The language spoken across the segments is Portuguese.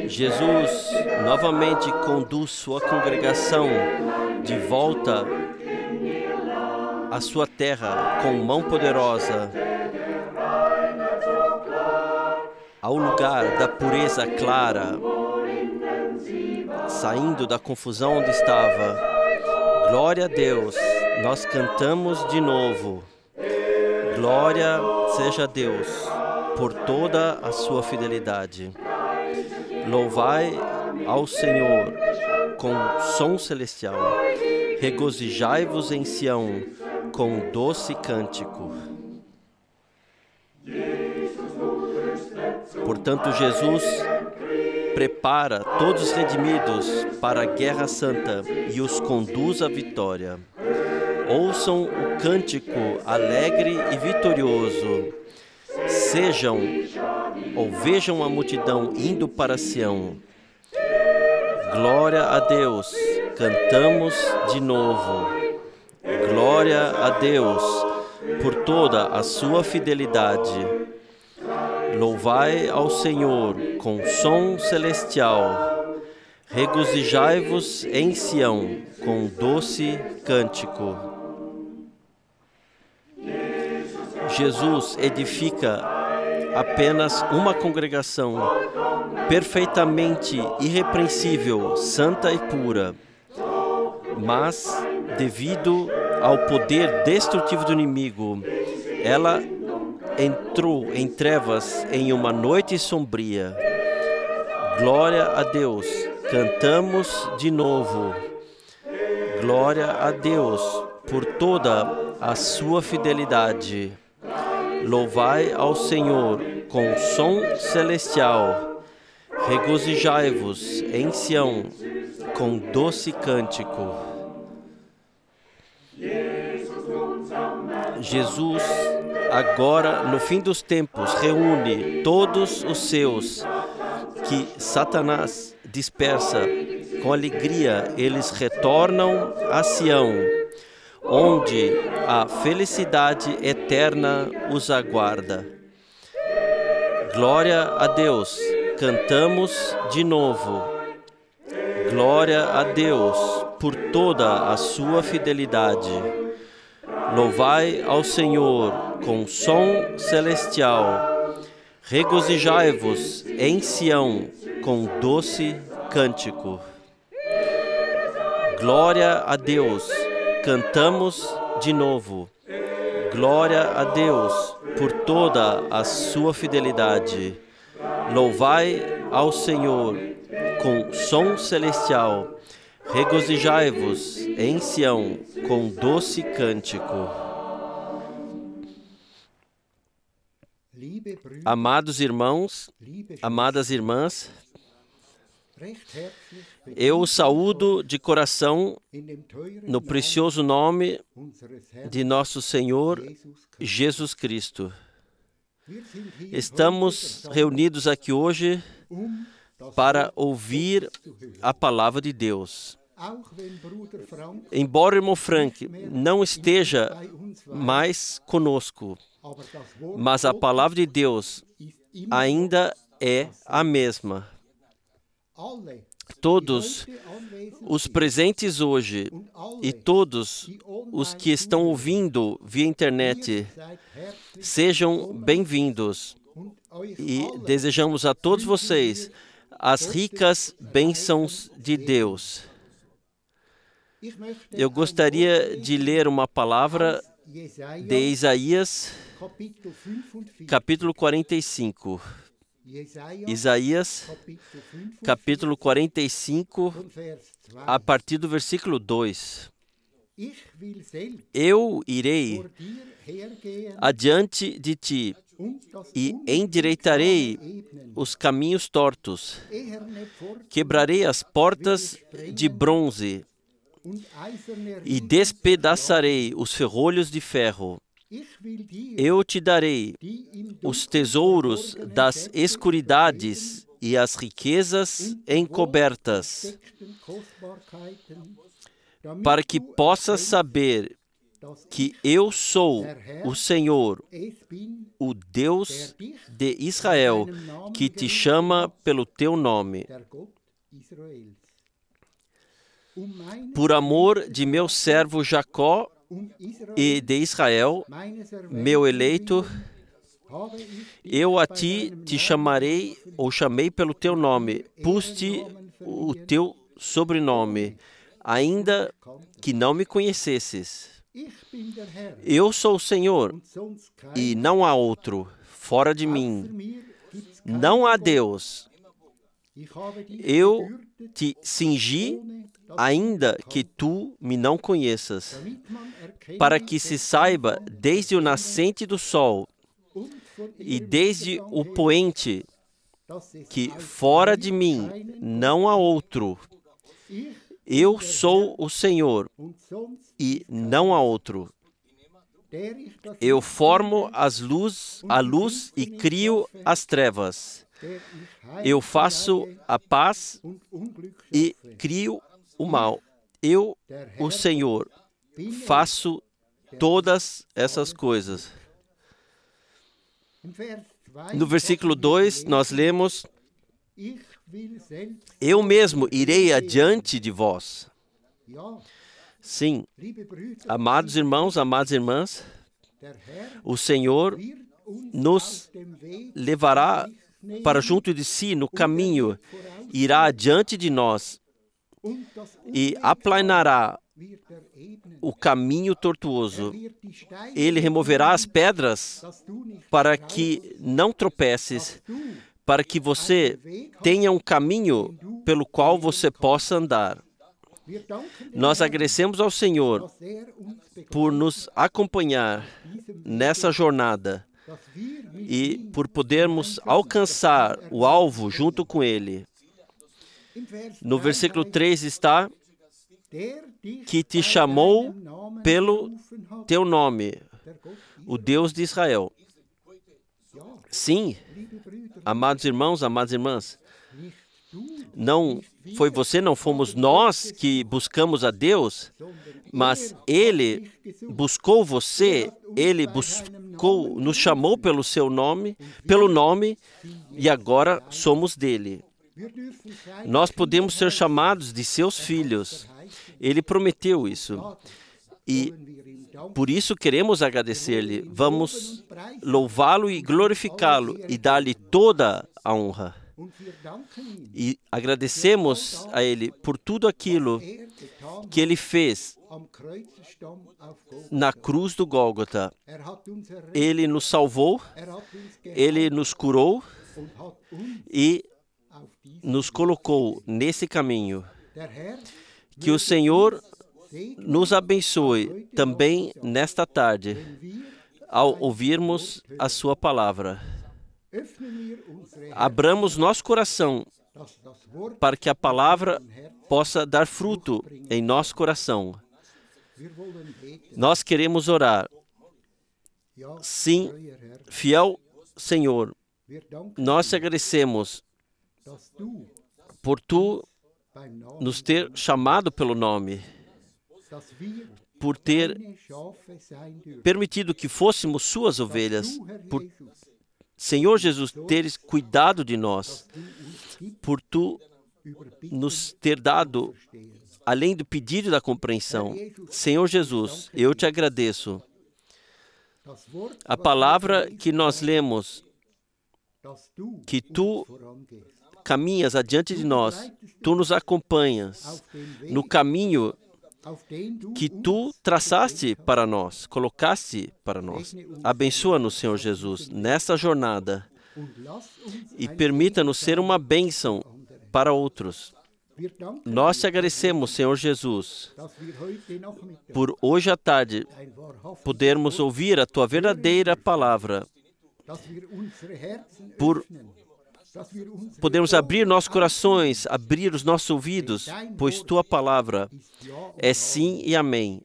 Jesus novamente conduz sua congregação de volta à sua terra com mão poderosa, ao lugar da pureza clara, saindo da confusão onde estava. Glória a Deus, nós cantamos de novo. Glória seja a Deus por toda a sua fidelidade. Louvai ao Senhor com som celestial. Regozijai-vos em Sião com doce cântico. Portanto, Jesus prepara todos os redimidos para a guerra santa e os conduz à vitória. Ouçam o cântico alegre e vitorioso. Sejam ou vejam a multidão indo para Sião. Glória a Deus, cantamos de novo. Glória a Deus por toda a sua fidelidade. Louvai ao Senhor com som celestial. Regozijai-vos em Sião com doce cântico. Jesus edifica apenas uma congregação perfeitamente irrepreensível, santa e pura. Mas, devido ao poder destrutivo do inimigo, ela entrou em trevas em uma noite sombria. Glória a Deus, cantamos de novo. Glória a Deus por toda a sua fidelidade. Louvai ao Senhor com som celestial. Regozijai-vos em Sião com doce cântico. Jesus, agora, no fim dos tempos, reúne todos os seus que Satanás dispersa. Com alegria, eles retornam a Sião, onde a felicidade eterna os aguarda. Glória a Deus, cantamos de novo. Glória a Deus por toda a sua fidelidade. Louvai ao Senhor com som celestial. Regozijai-vos em Sião com doce cântico. Glória a Deus, cantamos de novo. Glória a Deus por toda a sua fidelidade. Louvai ao Senhor com som celestial. Regozijai-vos em Sião com doce cântico. Amados irmãos, amadas irmãs, eu os saúdo de coração no precioso nome de nosso Senhor Jesus Cristo. Estamos reunidos aqui hoje para ouvir a palavra de Deus. Embora o irmão Frank não esteja mais conosco, mas a palavra de Deus ainda é a mesma. Todos os presentes hoje e todos os que estão ouvindo via internet, sejam bem-vindos e desejamos a todos vocês as ricas bênçãos de Deus. Eu gostaria de ler uma palavra de Isaías, capítulo 45. Isaías, capítulo 45, a partir do versículo 2. Eu irei adiante de ti e endireitarei os caminhos tortos. Quebrarei as portas de bronze e despedaçarei os ferrolhos de ferro. Eu te darei os tesouros das escuridades e as riquezas encobertas, para que possas saber que eu sou o Senhor, o Deus de Israel, que te chama pelo teu nome. Por amor de meu servo Jacó e de Israel, meu eleito, eu a ti te chamarei, ou chamei pelo teu nome, pus-te o teu sobrenome, ainda que não me conhecesses. Eu sou o Senhor, e não há outro, fora de mim. Não há Deus. Eu te cingi, ainda que tu me não conheças, para que se saiba desde o nascente do sol e desde o poente, que fora de mim não há outro. Eu sou o Senhor, e não há outro. Eu formo a luz e crio as trevas. Eu faço a paz e crio o mal. Eu, o Senhor, faço todas essas coisas. No versículo 2, nós lemos: eu mesmo irei adiante de vós. Sim, amados irmãos, amadas irmãs, o Senhor nos levará para junto de si no caminho, irá adiante de nós e aplanará o caminho tortuoso. Ele removerá as pedras para que não tropeces, para que você tenha um caminho pelo qual você possa andar. Nós agradecemos ao Senhor por nos acompanhar nessa jornada e por podermos alcançar o alvo junto com Ele. No versículo 3 está: que te chamou pelo teu nome, o Deus de Israel. Sim, amados irmãos, amadas irmãs, não foi você, não fomos nós que buscamos a Deus, mas Ele buscou você, Ele nos chamou pelo seu nome, e agora somos dele. Nós podemos ser chamados de seus filhos. Ele prometeu isso. E por isso queremos agradecer-lhe. Vamos louvá-lo e glorificá-lo e dar-lhe toda a honra. E agradecemos a Ele por tudo aquilo que Ele fez na cruz do Gólgota. Ele nos salvou, Ele nos curou e nos colocou nesse caminho. Que o Senhor nos abençoe também nesta tarde, ao ouvirmos a sua palavra. Abramos nosso coração para que a palavra possa dar fruto em nosso coração. Nós queremos orar. Sim, fiel Senhor, nós te agradecemos por tu nos ter chamado pelo nome, por ter permitido que fôssemos suas ovelhas, por Senhor Jesus, teres cuidado de nós, por tu nos ter dado, além do pedido da compreensão. Senhor Jesus, eu te agradeço. A palavra que nós lemos, que tu caminhas adiante de nós, tu nos acompanhas no caminho que tu traçaste para nós, colocaste para nós. Abençoa-nos, Senhor Jesus, nessa jornada e permita-nos ser uma bênção para outros. Nós te agradecemos, Senhor Jesus, por hoje à tarde podermos ouvir a tua verdadeira palavra, por podemos abrir nossos corações, abrir os nossos ouvidos, pois tua palavra é sim e amém.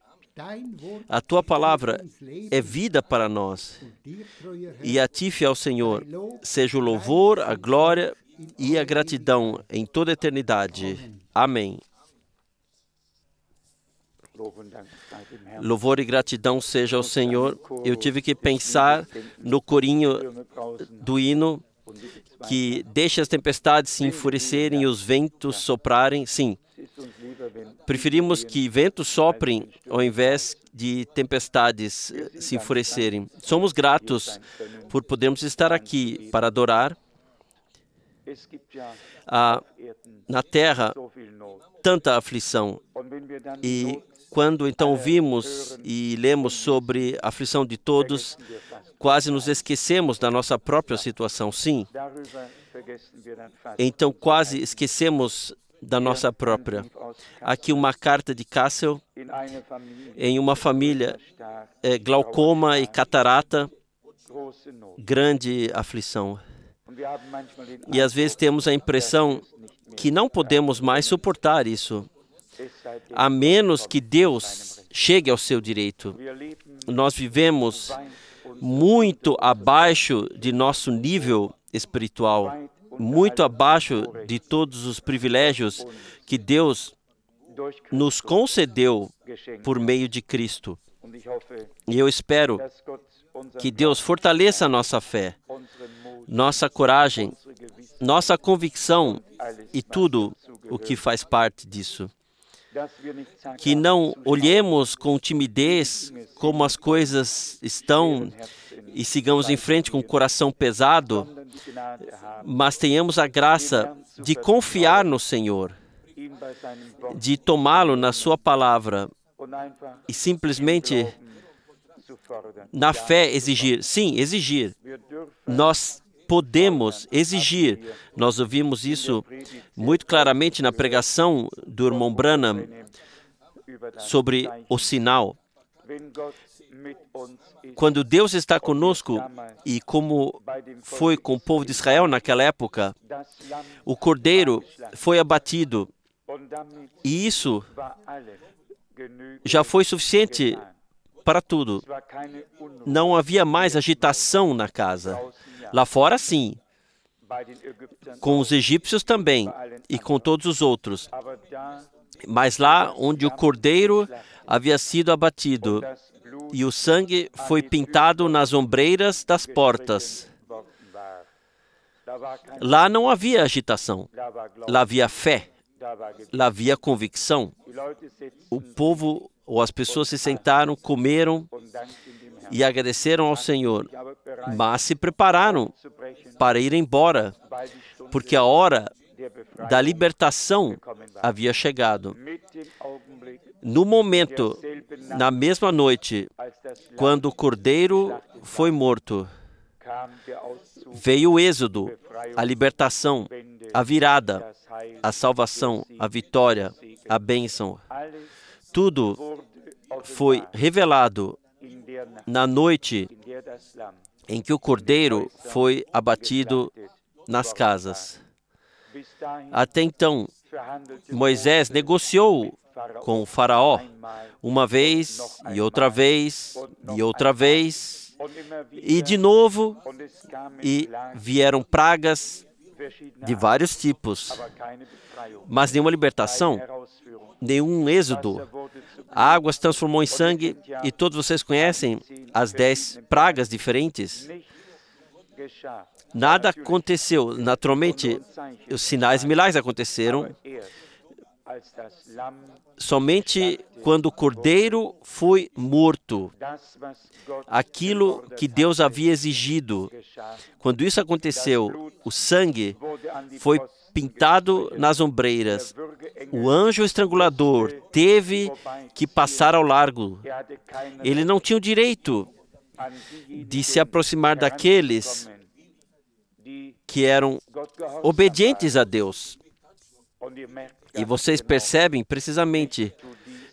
A tua palavra é vida para nós. E a ti, fiel Senhor, seja o louvor, a glória e a gratidão em toda a eternidade. Amém. Louvor e gratidão seja ao Senhor. Eu tive que pensar no corinho do hino que deixa as tempestades se enfurecerem e os ventos soprarem. Sim, preferimos que ventos soprem ao invés de tempestades se enfurecerem. Somos gratos por podermos estar aqui para adorar. Na terra, tanta aflição. E quando então ouvimos e lemos sobre a aflição de todos, quase nos esquecemos da nossa própria situação. Sim. Então quase esquecemos da nossa própria. Aqui uma carta de Kassel, em uma família, glaucoma e catarata, grande aflição. E às vezes temos a impressão que não podemos mais suportar isso, a menos que Deus chegue ao seu direito. Nós vivemos muito abaixo de nosso nível espiritual, muito abaixo de todos os privilégios que Deus nos concedeu por meio de Cristo. E eu espero que Deus fortaleça a nossa fé, nossa coragem, nossa convicção e tudo o que faz parte disso. Que não olhemos com timidez como as coisas estão e sigamos em frente com o coração pesado, mas tenhamos a graça de confiar no Senhor, de tomá-lo na sua palavra e simplesmente na fé exigir. Sim, exigir. Nós podemos exigir. Nós ouvimos isso muito claramente na pregação do irmão Branham sobre o sinal. Quando Deus está conosco, e como foi com o povo de Israel naquela época, o cordeiro foi abatido, e isso já foi suficiente para tudo. Não havia mais agitação na casa. Lá fora, sim. Com os egípcios também, e com todos os outros. Mas lá onde o cordeiro havia sido abatido, e o sangue foi pintado nas ombreiras das portas. Lá não havia agitação. Lá havia fé. Lá havia convicção. O povo ou as pessoas se sentaram, comeram e agradeceram ao Senhor, mas se prepararam para ir embora, porque a hora da libertação havia chegado. No momento, na mesma noite, quando o cordeiro foi morto, veio o êxodo, a libertação, a virada, a salvação, a vitória, a bênção. Tudo foi revelado na noite em que o cordeiro foi abatido nas casas. Até então, Moisés negociou com o faraó uma vez, e outra vez, e outra vez, e de novo, e vieram pragas de vários tipos, mas nenhuma libertação, nenhum êxodo. A água se transformou em sangue, e todos vocês conhecem as 10 pragas diferentes. Nada aconteceu. Naturalmente, os sinais e milagres aconteceram somente quando o cordeiro foi morto. Aquilo que Deus havia exigido. Quando isso aconteceu, o sangue foi pintado nas ombreiras. O anjo estrangulador teve que passar ao largo. Ele não tinha o direito de se aproximar daqueles que eram obedientes a Deus. E vocês percebem precisamente,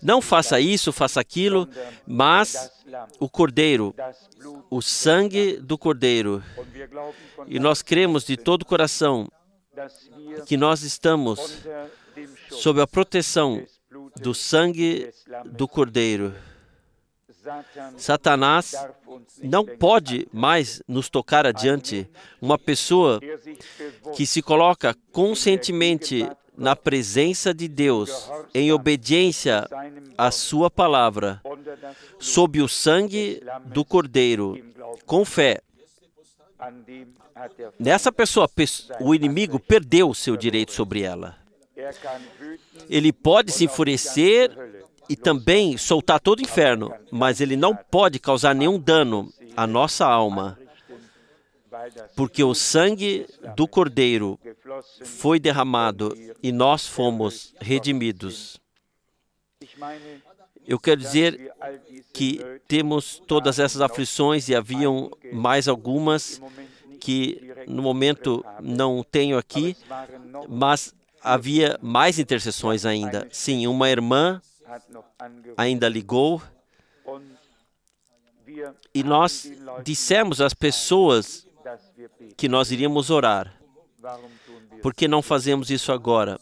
não faça isso, faça aquilo, mas o cordeiro, o sangue do cordeiro. E nós cremos de todo o coração que nós estamos sob a proteção do sangue do cordeiro. Satanás não pode mais nos tocar adiante. Uma pessoa que se coloca conscientemente na presença de Deus, em obediência à sua palavra, sob o sangue do Cordeiro, com fé. Nessa pessoa, o inimigo perdeu o seu direito sobre ela. Ele pode se enfurecer e também soltar todo o inferno, mas ele não pode causar nenhum dano à nossa alma, porque o sangue do Cordeiro foi derramado e nós fomos redimidos. Eu quero dizer que temos todas essas aflições e haviam mais algumas que no momento não tenho aqui, mas havia mais intercessões ainda. Sim, uma irmã ainda ligou e nós dissemos às pessoas que nós iríamos orar. Por que não fazemos isso agora?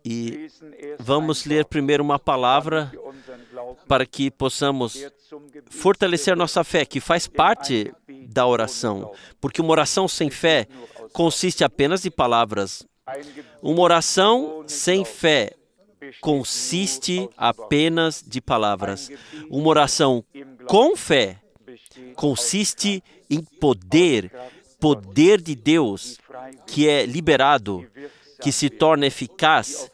E vamos ler primeiro uma palavra para que possamos fortalecer nossa fé, que faz parte da oração. Porque uma oração sem fé consiste apenas de palavras. Uma oração sem fé consiste apenas de palavras. Uma oração com fé consiste em poder de Deus que é liberado, que se torna eficaz,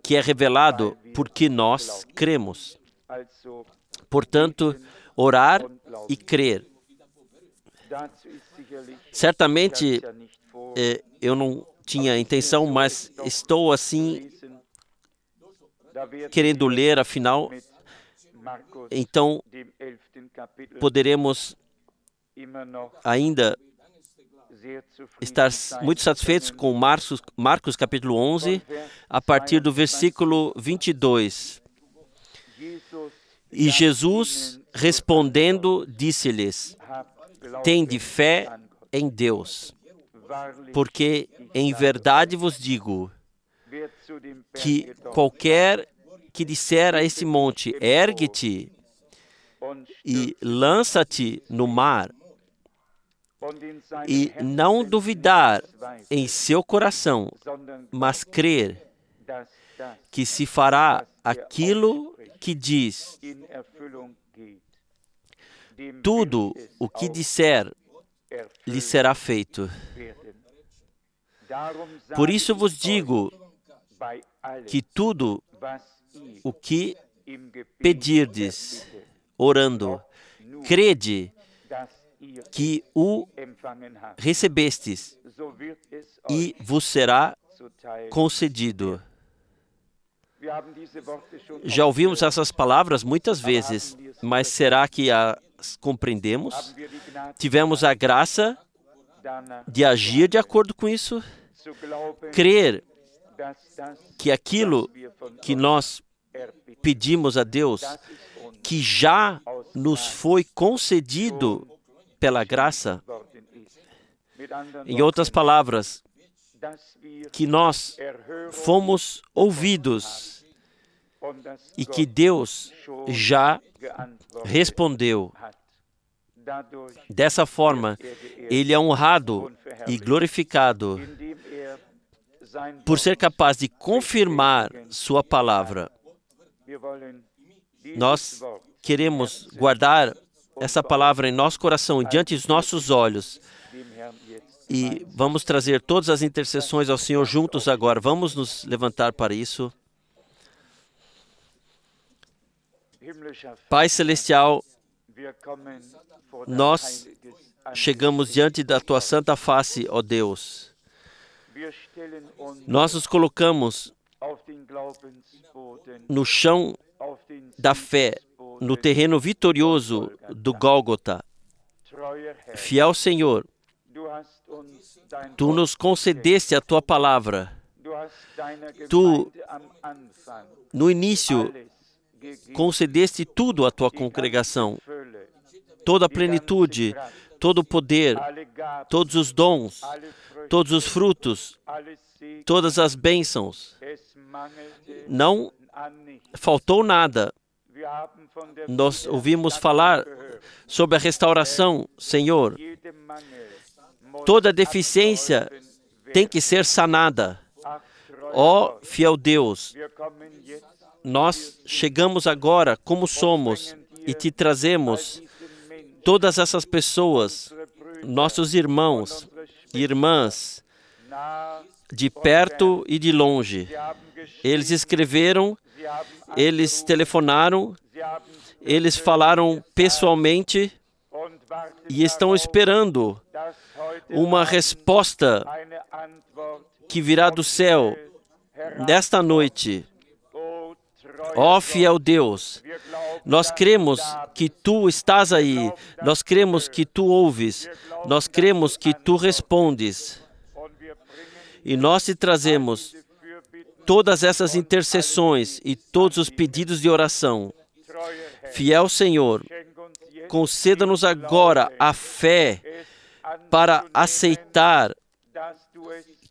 que é revelado porque nós cremos. Portanto, orar e crer. Certamente, eu não tinha intenção, mas estou assim querendo ler, afinal, então poderemos ainda estar muito satisfeitos com Marcos capítulo 11, a partir do versículo 22. E Jesus, respondendo, disse-lhes: tende fé em Deus, porque em verdade vos digo que qualquer que disser a esse monte, ergue-te e lança-te no mar, e não duvidar em seu coração, mas crer que se fará aquilo que diz, tudo o que disser lhe será feito. Por isso vos digo que tudo o que pedirdes, orando, crede que o recebestes e vos será concedido. Já ouvimos essas palavras muitas vezes, mas será que as compreendemos? Tivemos a graça de agir de acordo com isso? Crer que aquilo que nós pedimos a Deus, que já nos foi concedido pela graça, em outras palavras, que nós fomos ouvidos e que Deus já respondeu. Dessa forma, Ele é honrado e glorificado por ser capaz de confirmar Sua palavra. Nós queremos guardar essa palavra em nosso coração, diante dos nossos olhos. E vamos trazer todas as intercessões ao Senhor juntos agora. Vamos nos levantar para isso. Pai Celestial, nós chegamos diante da Tua santa face, ó Deus. Nós nos colocamos no chão da fé, no terreno vitorioso do Gólgota. Fiel Senhor, Tu nos concedeste a Tua palavra. Tu, no início, concedeste tudo à Tua congregação. Toda a plenitude, todo o poder, todos os dons, todos os frutos, todas as bênçãos. Não faltou nada. Nós ouvimos falar sobre a restauração, Senhor. Toda deficiência tem que ser sanada. Ó fiel Deus, nós chegamos agora como somos e te trazemos todas essas pessoas, nossos irmãos e irmãs, de perto e de longe. Eles escreveram, eles telefonaram, eles falaram pessoalmente e estão esperando uma resposta que virá do céu nesta noite. Ó fiel Deus, nós cremos que Tu estás aí, nós cremos que Tu ouves, nós cremos que Tu respondes. E nós te trazemos todas essas intercessões e todos os pedidos de oração. Fiel Senhor, conceda-nos agora a fé para aceitar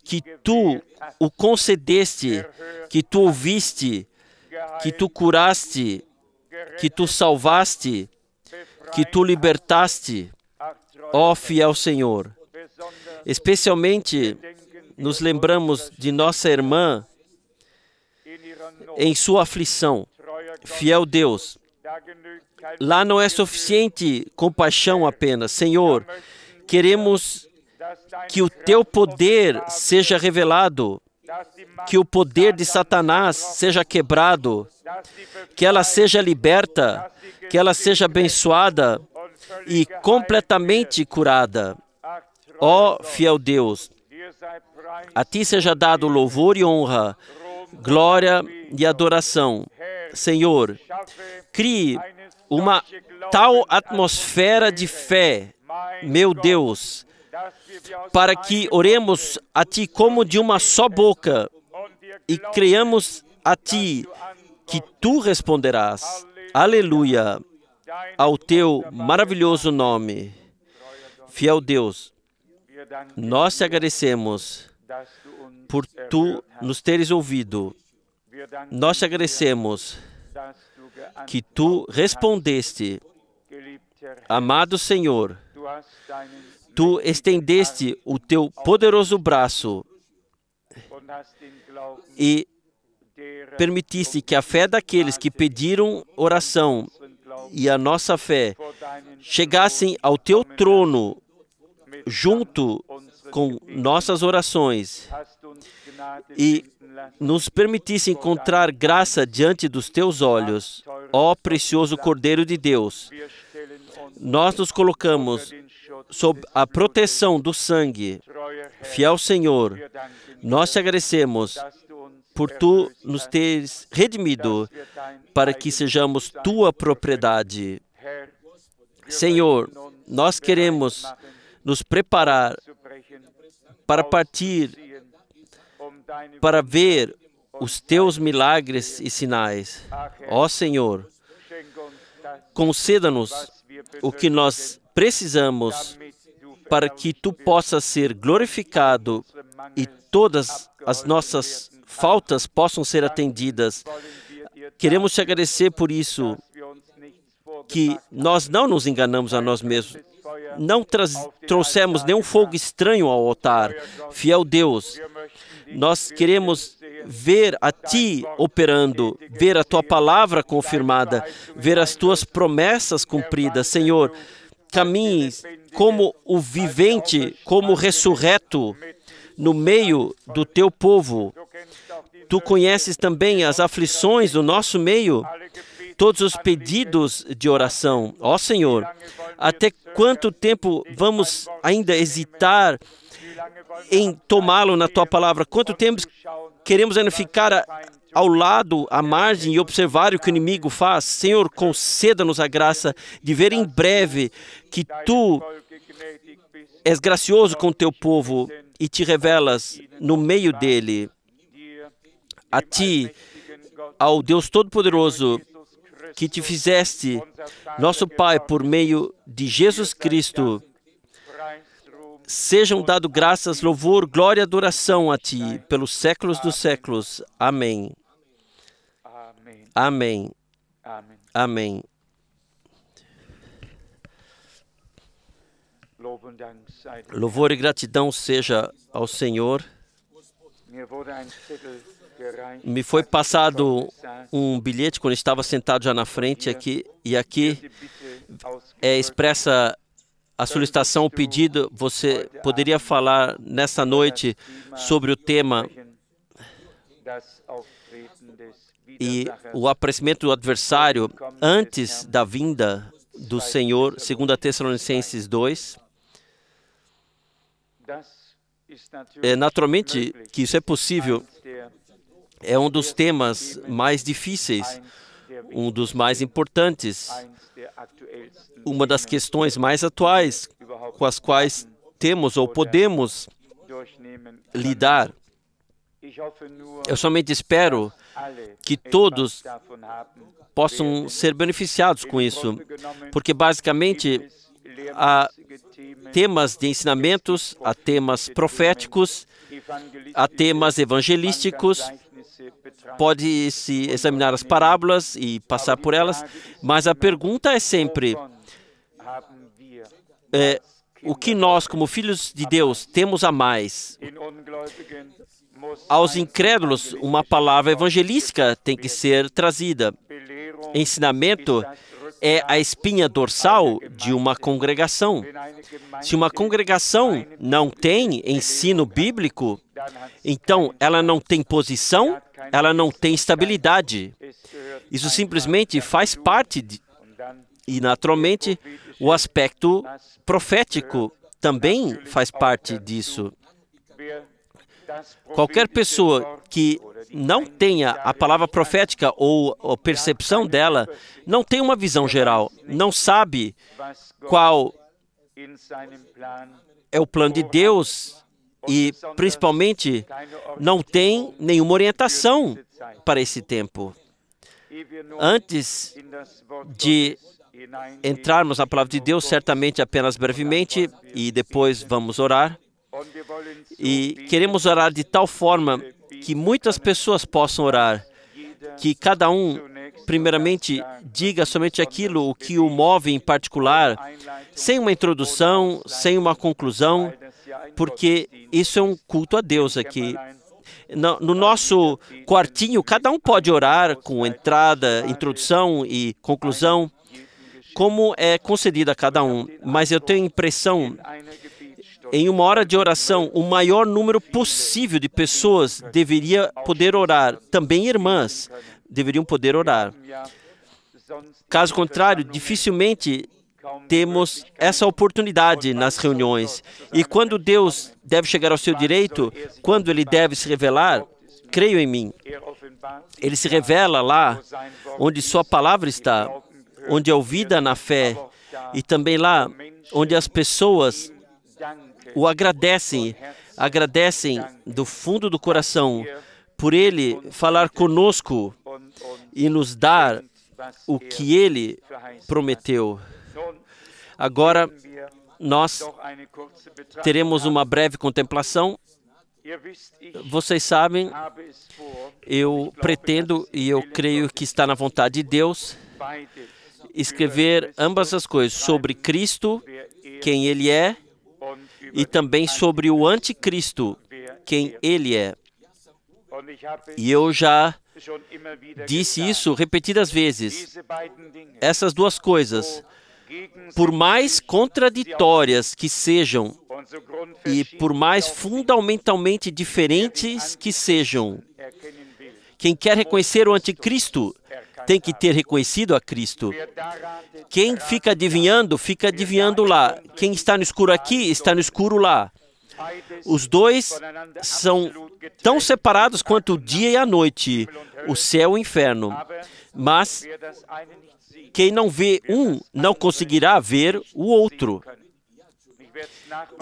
que Tu o concedeste, que Tu ouviste, que Tu curaste, que Tu salvaste, que Tu libertaste. Ó fiel Senhor, especialmente nos lembramos de nossa irmã em sua aflição. Fiel Deus, lá não é suficiente compaixão apenas. Senhor, queremos que o Teu poder seja revelado, que o poder de Satanás seja quebrado, que ela seja liberta, que ela seja abençoada e completamente curada. Ó fiel Deus, a Ti seja dado louvor e honra, glória e adoração. Senhor, crie uma tal atmosfera de fé, meu Deus, para que oremos a Ti como de uma só boca e creamos a Ti que Tu responderás. Aleluia, ao Teu maravilhoso nome. Fiel Deus, nós te agradecemos por Tu nos teres ouvido. Nós te agradecemos que Tu respondeste. Amado Senhor, Tu estendeste o Teu poderoso braço e permitiste que a fé daqueles que pediram oração e a nossa fé chegassem ao Teu trono junto com nossas orações e nos permitisse encontrar graça diante dos Teus olhos, ó precioso Cordeiro de Deus. Nós nos colocamos sob a proteção do sangue. Fiel Senhor, nós te agradecemos por Tu nos teres redimido para que sejamos Tua propriedade. Senhor, nós queremos nos preparar para partir, para ver os Teus milagres e sinais. Ó Senhor, conceda-nos o que nós precisamos para que Tu possas ser glorificado e todas as nossas faltas possam ser atendidas. Queremos Te agradecer por isso, que nós não nos enganamos a nós mesmos. Não trouxemos nenhum fogo estranho ao altar. Fiel Deus, nós queremos ver a Ti operando, ver a Tua palavra confirmada, ver as Tuas promessas cumpridas. Senhor, caminhes como o vivente, como o ressurreto no meio do Teu povo. Tu conheces também as aflições do nosso meio, todos os pedidos de oração. Ó Senhor, até quanto tempo vamos ainda hesitar em tomá-lo na Tua palavra? Quanto tempo queremos ainda ficar ao lado, à margem e observar o que o inimigo faz? Senhor, conceda-nos a graça de ver em breve que Tu és gracioso com o Teu povo e Te revelas no meio dele. A Ti, ao Deus Todo-Poderoso, que Te fizeste, nosso Pai, por meio de Jesus Cristo, sejam dadas graças, louvor, glória e adoração a Ti, pelos séculos dos séculos. Amém. Amém. Amém. Louvor e gratidão seja ao Senhor. Me foi passado um bilhete quando estava sentado já na frente aqui, e aqui é expressa a solicitação, o pedido. Você poderia falar nessa noite sobre o tema e o aparecimento do adversário antes da vinda do Senhor, 2 Tessalonicenses 2. Naturalmente que isso é possível. É um dos temas mais difíceis, um dos mais importantes, uma das questões mais atuais com as quais temos ou podemos lidar. Eu somente espero que todos possam ser beneficiados com isso, porque basicamente há temas de ensinamentos, há temas proféticos, há temas evangelísticos. Pode-se examinar as parábolas e passar por elas, mas a pergunta é sempre o que nós, como filhos de Deus, temos a mais. Aos incrédulos, uma palavra evangelística tem que ser trazida. Ensinamento é a espinha dorsal de uma congregação. Se uma congregação não tem ensino bíblico, então ela não tem posição, ela não tem estabilidade. Isso simplesmente faz parte e naturalmente o aspecto profético também faz parte disso. Qualquer pessoa que não tenha a palavra profética ou a percepção dela, não tem uma visão geral, não sabe qual é o plano de Deus e, principalmente, não tem nenhuma orientação para esse tempo. Antes de entrarmos na palavra de Deus, certamente apenas brevemente, e depois vamos orar. E queremos orar de tal forma que muitas pessoas possam orar, que cada um, primeiramente, diga somente aquilo o que o move em particular, sem uma introdução, sem uma conclusão, porque isso é um culto a Deus aqui. No nosso quartinho, cada um pode orar com entrada, introdução e conclusão, como é concedido a cada um. Mas eu tenho a impressão, em uma hora de oração, o maior número possível de pessoas deveria poder orar. Também irmãs deveriam poder orar. Caso contrário, dificilmente temos essa oportunidade nas reuniões. E quando Deus deve chegar ao seu direito, quando Ele deve se revelar, creio em mim, Ele se revela lá onde Sua palavra está, onde é ouvida na fé, e também lá onde as pessoas o agradecem do fundo do coração por Ele falar conosco e nos dar o que Ele prometeu. Agora, nós teremos uma breve contemplação. Vocês sabem, eu pretendo, e eu creio que está na vontade de Deus, escrever ambas as coisas, sobre Cristo, quem Ele é, e também sobre o anticristo, quem ele é. E eu já disse isso repetidas vezes. Essas duas coisas, por mais contraditórias que sejam e por mais fundamentalmente diferentes que sejam, quem quer reconhecer o anticristo tem que ter reconhecido a Cristo. Quem fica adivinhando lá. Quem está no escuro aqui, está no escuro lá. Os dois são tão separados quanto o dia e a noite, o céu e o inferno. Mas quem não vê um, não conseguirá ver o outro.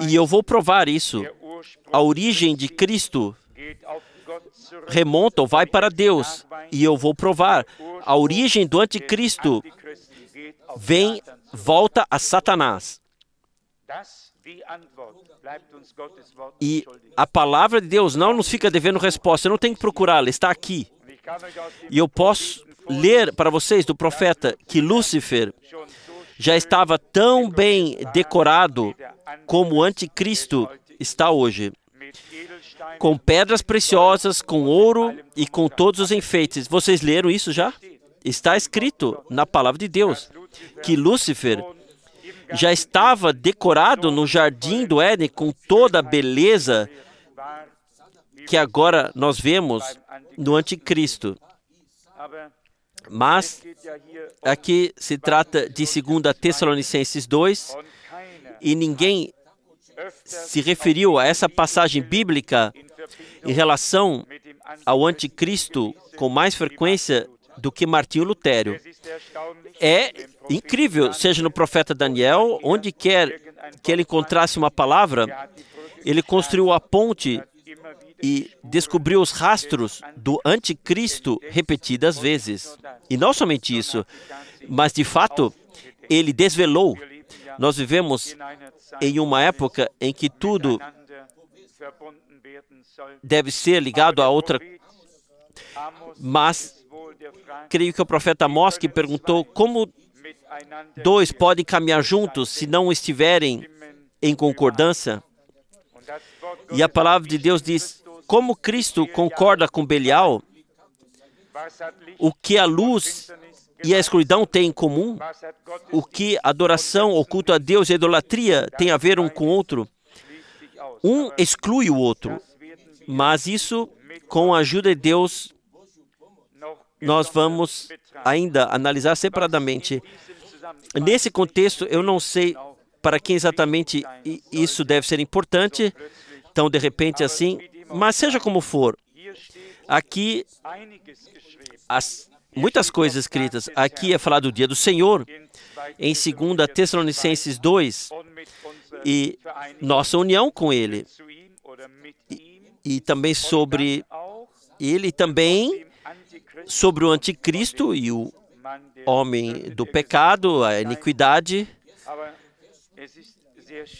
E eu vou provar isso. A origem de Cristo remonta ou vai para Deus. E eu vou provar. A origem do anticristo volta a Satanás. E a palavra de Deus não nos fica devendo resposta. Eu não tenho que procurá-la, está aqui. E eu posso ler para vocês do profeta que Lúcifer já estava tão bem decorado como o anticristo está hoje. com pedras preciosas, com ouro e com todos os enfeites. Vocês leram isso já? Está escrito na palavra de Deus que Lúcifer já estava decorado no jardim do Éden com toda a beleza que agora nós vemos no Anticristo. Mas aqui se trata de 2 Tessalonicenses 2 e ninguém se referiu a essa passagem bíblica em relação ao Anticristo com mais frequência do que Martinho Lutero. É incrível, seja no profeta Daniel, onde quer que ele encontrasse uma palavra, ele construiu a ponte e descobriu os rastros do Anticristo repetidas vezes. E não somente isso, mas de fato, ele desvelou. Nós vivemos em uma época em que tudo deve ser ligado a outra, mas creio que o profeta Amós que perguntou como dois podem caminhar juntos se não estiverem em concordância. E a palavra de Deus diz, como Cristo concorda com Belial, o que a luz e a escuridão têm em comum, o que adoração, o culto a Deus e a idolatria têm a ver um com o outro, um exclui o outro, mas isso, com a ajuda de Deus, nós vamos ainda analisar separadamente. Nesse contexto, eu não sei para quem exatamente isso deve ser importante, então, de repente, assim, mas seja como for, aqui, muitas coisas escritas. Aqui é falado do dia do Senhor, em 2 Tessalonicenses 2, e nossa união com Ele, e também sobre Ele, também sobre o Anticristo e o homem do pecado, a iniquidade,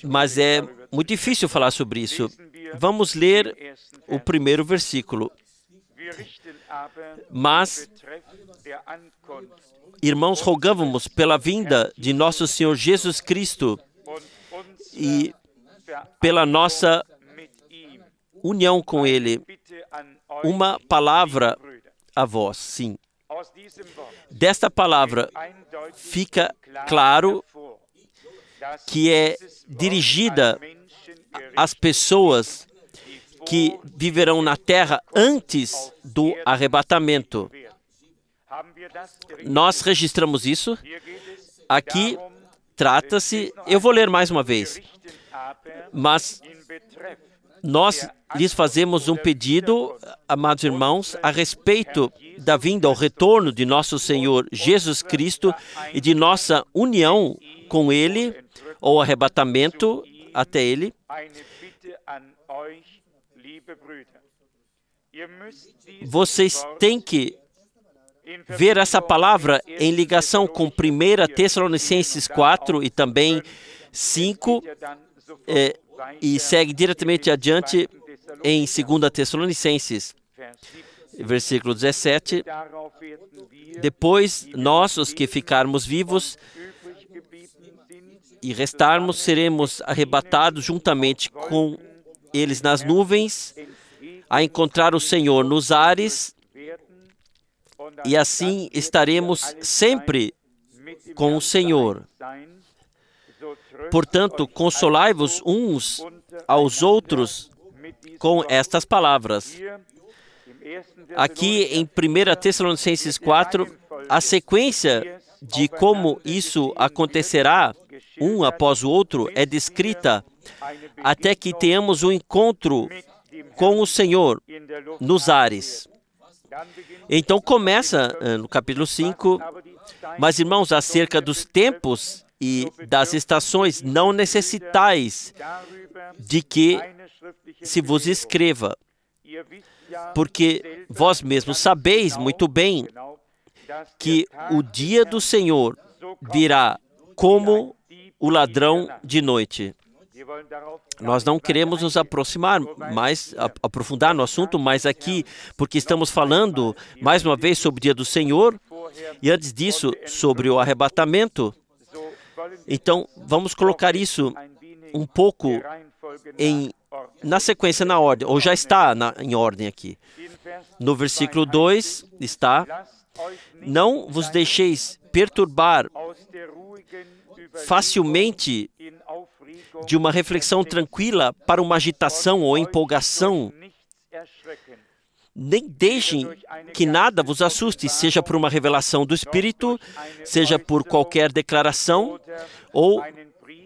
mas é muito difícil falar sobre isso. Vamos ler o primeiro versículo. Mas, irmãos, rogávamos pela vinda de nosso Senhor Jesus Cristo e pela nossa união com Ele, uma palavra a vós, sim. Desta palavra fica claro que é dirigida às pessoas que viverão na terra antes do arrebatamento. Nós registramos isso. Aqui trata-se, eu vou ler mais uma vez, mas nós lhes fazemos um pedido, amados irmãos, a respeito da vinda, ao retorno de nosso Senhor Jesus Cristo e de nossa união com Ele, ou arrebatamento até Ele. Vocês têm que ver essa palavra em ligação com 1 Tessalonicenses 4 e também 5, e segue diretamente adiante em 2 Tessalonicenses, versículo 17. Depois, nós, os que ficarmos vivos e restarmos, seremos arrebatados juntamente com eles nas nuvens, a encontrar o Senhor nos ares, e assim estaremos sempre com o Senhor. Portanto, consolai-vos uns aos outros com estas palavras. Aqui em 1 Tessalonicenses 4, a sequência de como isso acontecerá, um após o outro, é descrita até que tenhamos um encontro com o Senhor nos ares. Então começa no capítulo 5, mas irmãos, acerca dos tempos e das estações, não necessitais de que se vos escreva, porque vós mesmos sabeis muito bem que o dia do Senhor virá como o ladrão de noite. Nós não queremos nos aproximar mais, aprofundar no assunto, mas aqui, porque estamos falando, mais uma vez, sobre o dia do Senhor, e antes disso, sobre o arrebatamento. Então, vamos colocar isso um pouco em na sequência, na ordem, ou já está em ordem aqui. No versículo 2 está: não vos deixeis perturbar facilmente de uma reflexão tranquila para uma agitação ou empolgação. Nem deixem que nada vos assuste, seja por uma revelação do Espírito, seja por qualquer declaração ou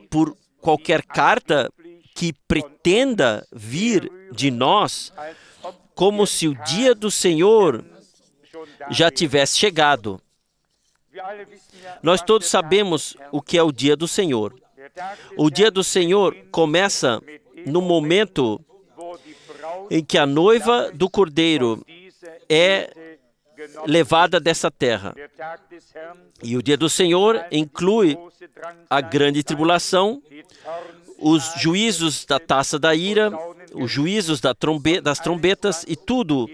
por qualquer carta que pretenda vir de nós, como se o dia do Senhor já tivesse chegado. Nós todos sabemos o que é o dia do Senhor. O dia do Senhor começa no momento em que a noiva do Cordeiro é levada dessa terra. E o dia do Senhor inclui a grande tribulação, os juízos da taça da ira, os juízos das trombetas e tudo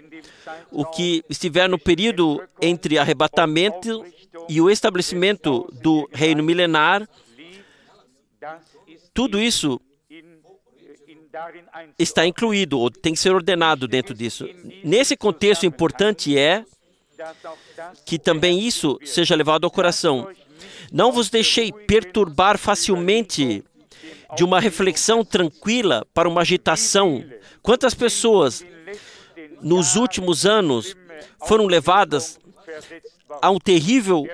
o que estiver no período entre arrebatamento e o estabelecimento do reino milenar. Tudo isso está incluído, ou tem que ser ordenado dentro disso. Nesse contexto, importante é que também isso seja levado ao coração. Não vos deixei perturbar facilmente de uma reflexão tranquila para uma agitação. Quantas pessoas nos últimos anos foram levadas a uma terrível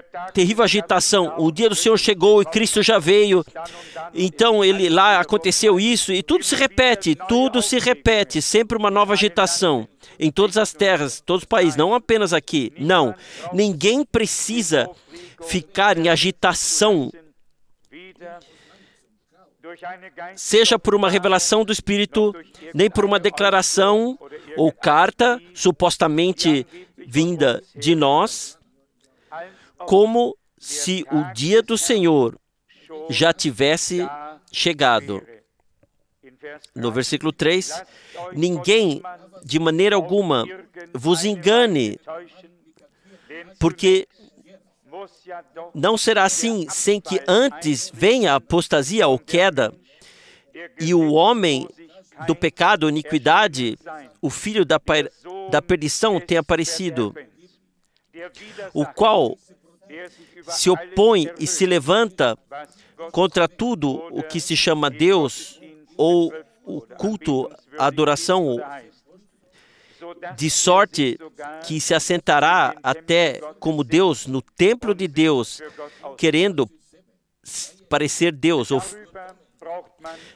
agitação? O dia do Senhor chegou e Cristo já veio. Então, lá aconteceu isso e tudo se repete, sempre uma nova agitação. Em todas as terras, todos os países, não apenas aqui. Não, ninguém precisa ficar em agitação, seja por uma revelação do Espírito, nem por uma declaração ou carta supostamente vinda de nós, como se o dia do Senhor já tivesse chegado. No versículo 3, ninguém, de maneira alguma, vos engane, porque não será assim sem que antes venha a apostasia ou queda, e o homem do pecado, iniquidade, o filho da perdição tenha aparecido, o qual se opõe e se levanta contra tudo o que se chama Deus, ou o culto, a adoração, de sorte que se assentará até como Deus no templo de Deus, querendo parecer Deus.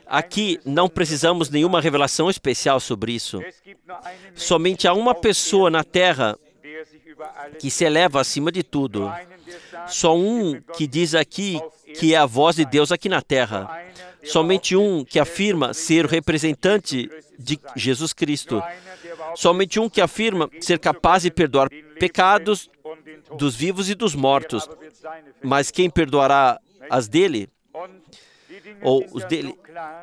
Aqui não precisamos nenhuma revelação especial sobre isso. Somente há uma pessoa na terra que se eleva acima de tudo. Só um que diz aqui que é a voz de Deus aqui na terra. Somente um que afirma ser o representante de Jesus Cristo. Somente um que afirma ser capaz de perdoar pecados dos vivos e dos mortos. Mas quem perdoará as dele? Ou os dele?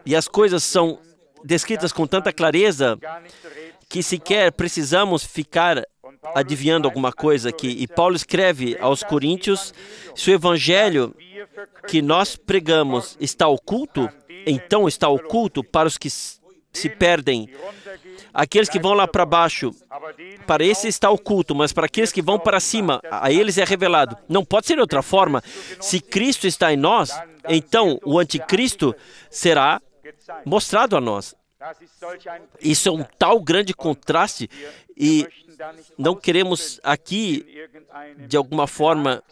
E as coisas são descritas com tanta clareza que sequer precisamos ficar adivinhando alguma coisa aqui. E Paulo escreve aos Coríntios: se o evangelho que nós pregamos está oculto, então está oculto para os que se perdem. Aqueles que vão lá para baixo, para esses está oculto, mas para aqueles que vão para cima, a eles é revelado. Não pode ser de outra forma. Se Cristo está em nós, então o anticristo será mostrado a nós. Isso é um tal grande contraste e não queremos aqui, de alguma forma,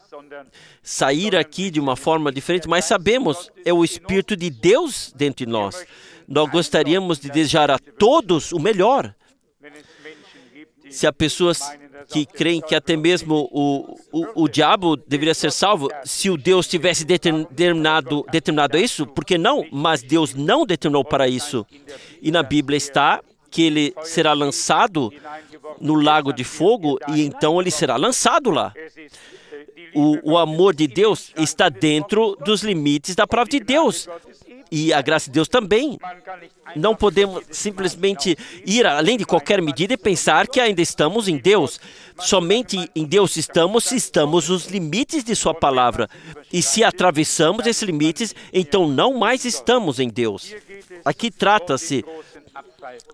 sair aqui de uma forma diferente, mas sabemos, é o Espírito de Deus dentro de nós. Nós gostaríamos de desejar a todos o melhor. Se há pessoas que creem que até mesmo o diabo deveria ser salvo, se o Deus tivesse determinado isso, por que não? Mas Deus não determinou para isso. E na Bíblia está que ele será lançado no lago de fogo e então ele será lançado lá. O amor de Deus está dentro dos limites da palavra de Deus. E a graça de Deus também. Não podemos simplesmente ir além de qualquer medida e pensar que ainda estamos em Deus. Somente em Deus estamos se estamos nos limites de sua palavra. E se atravessamos esses limites, então não mais estamos em Deus. Aqui trata-se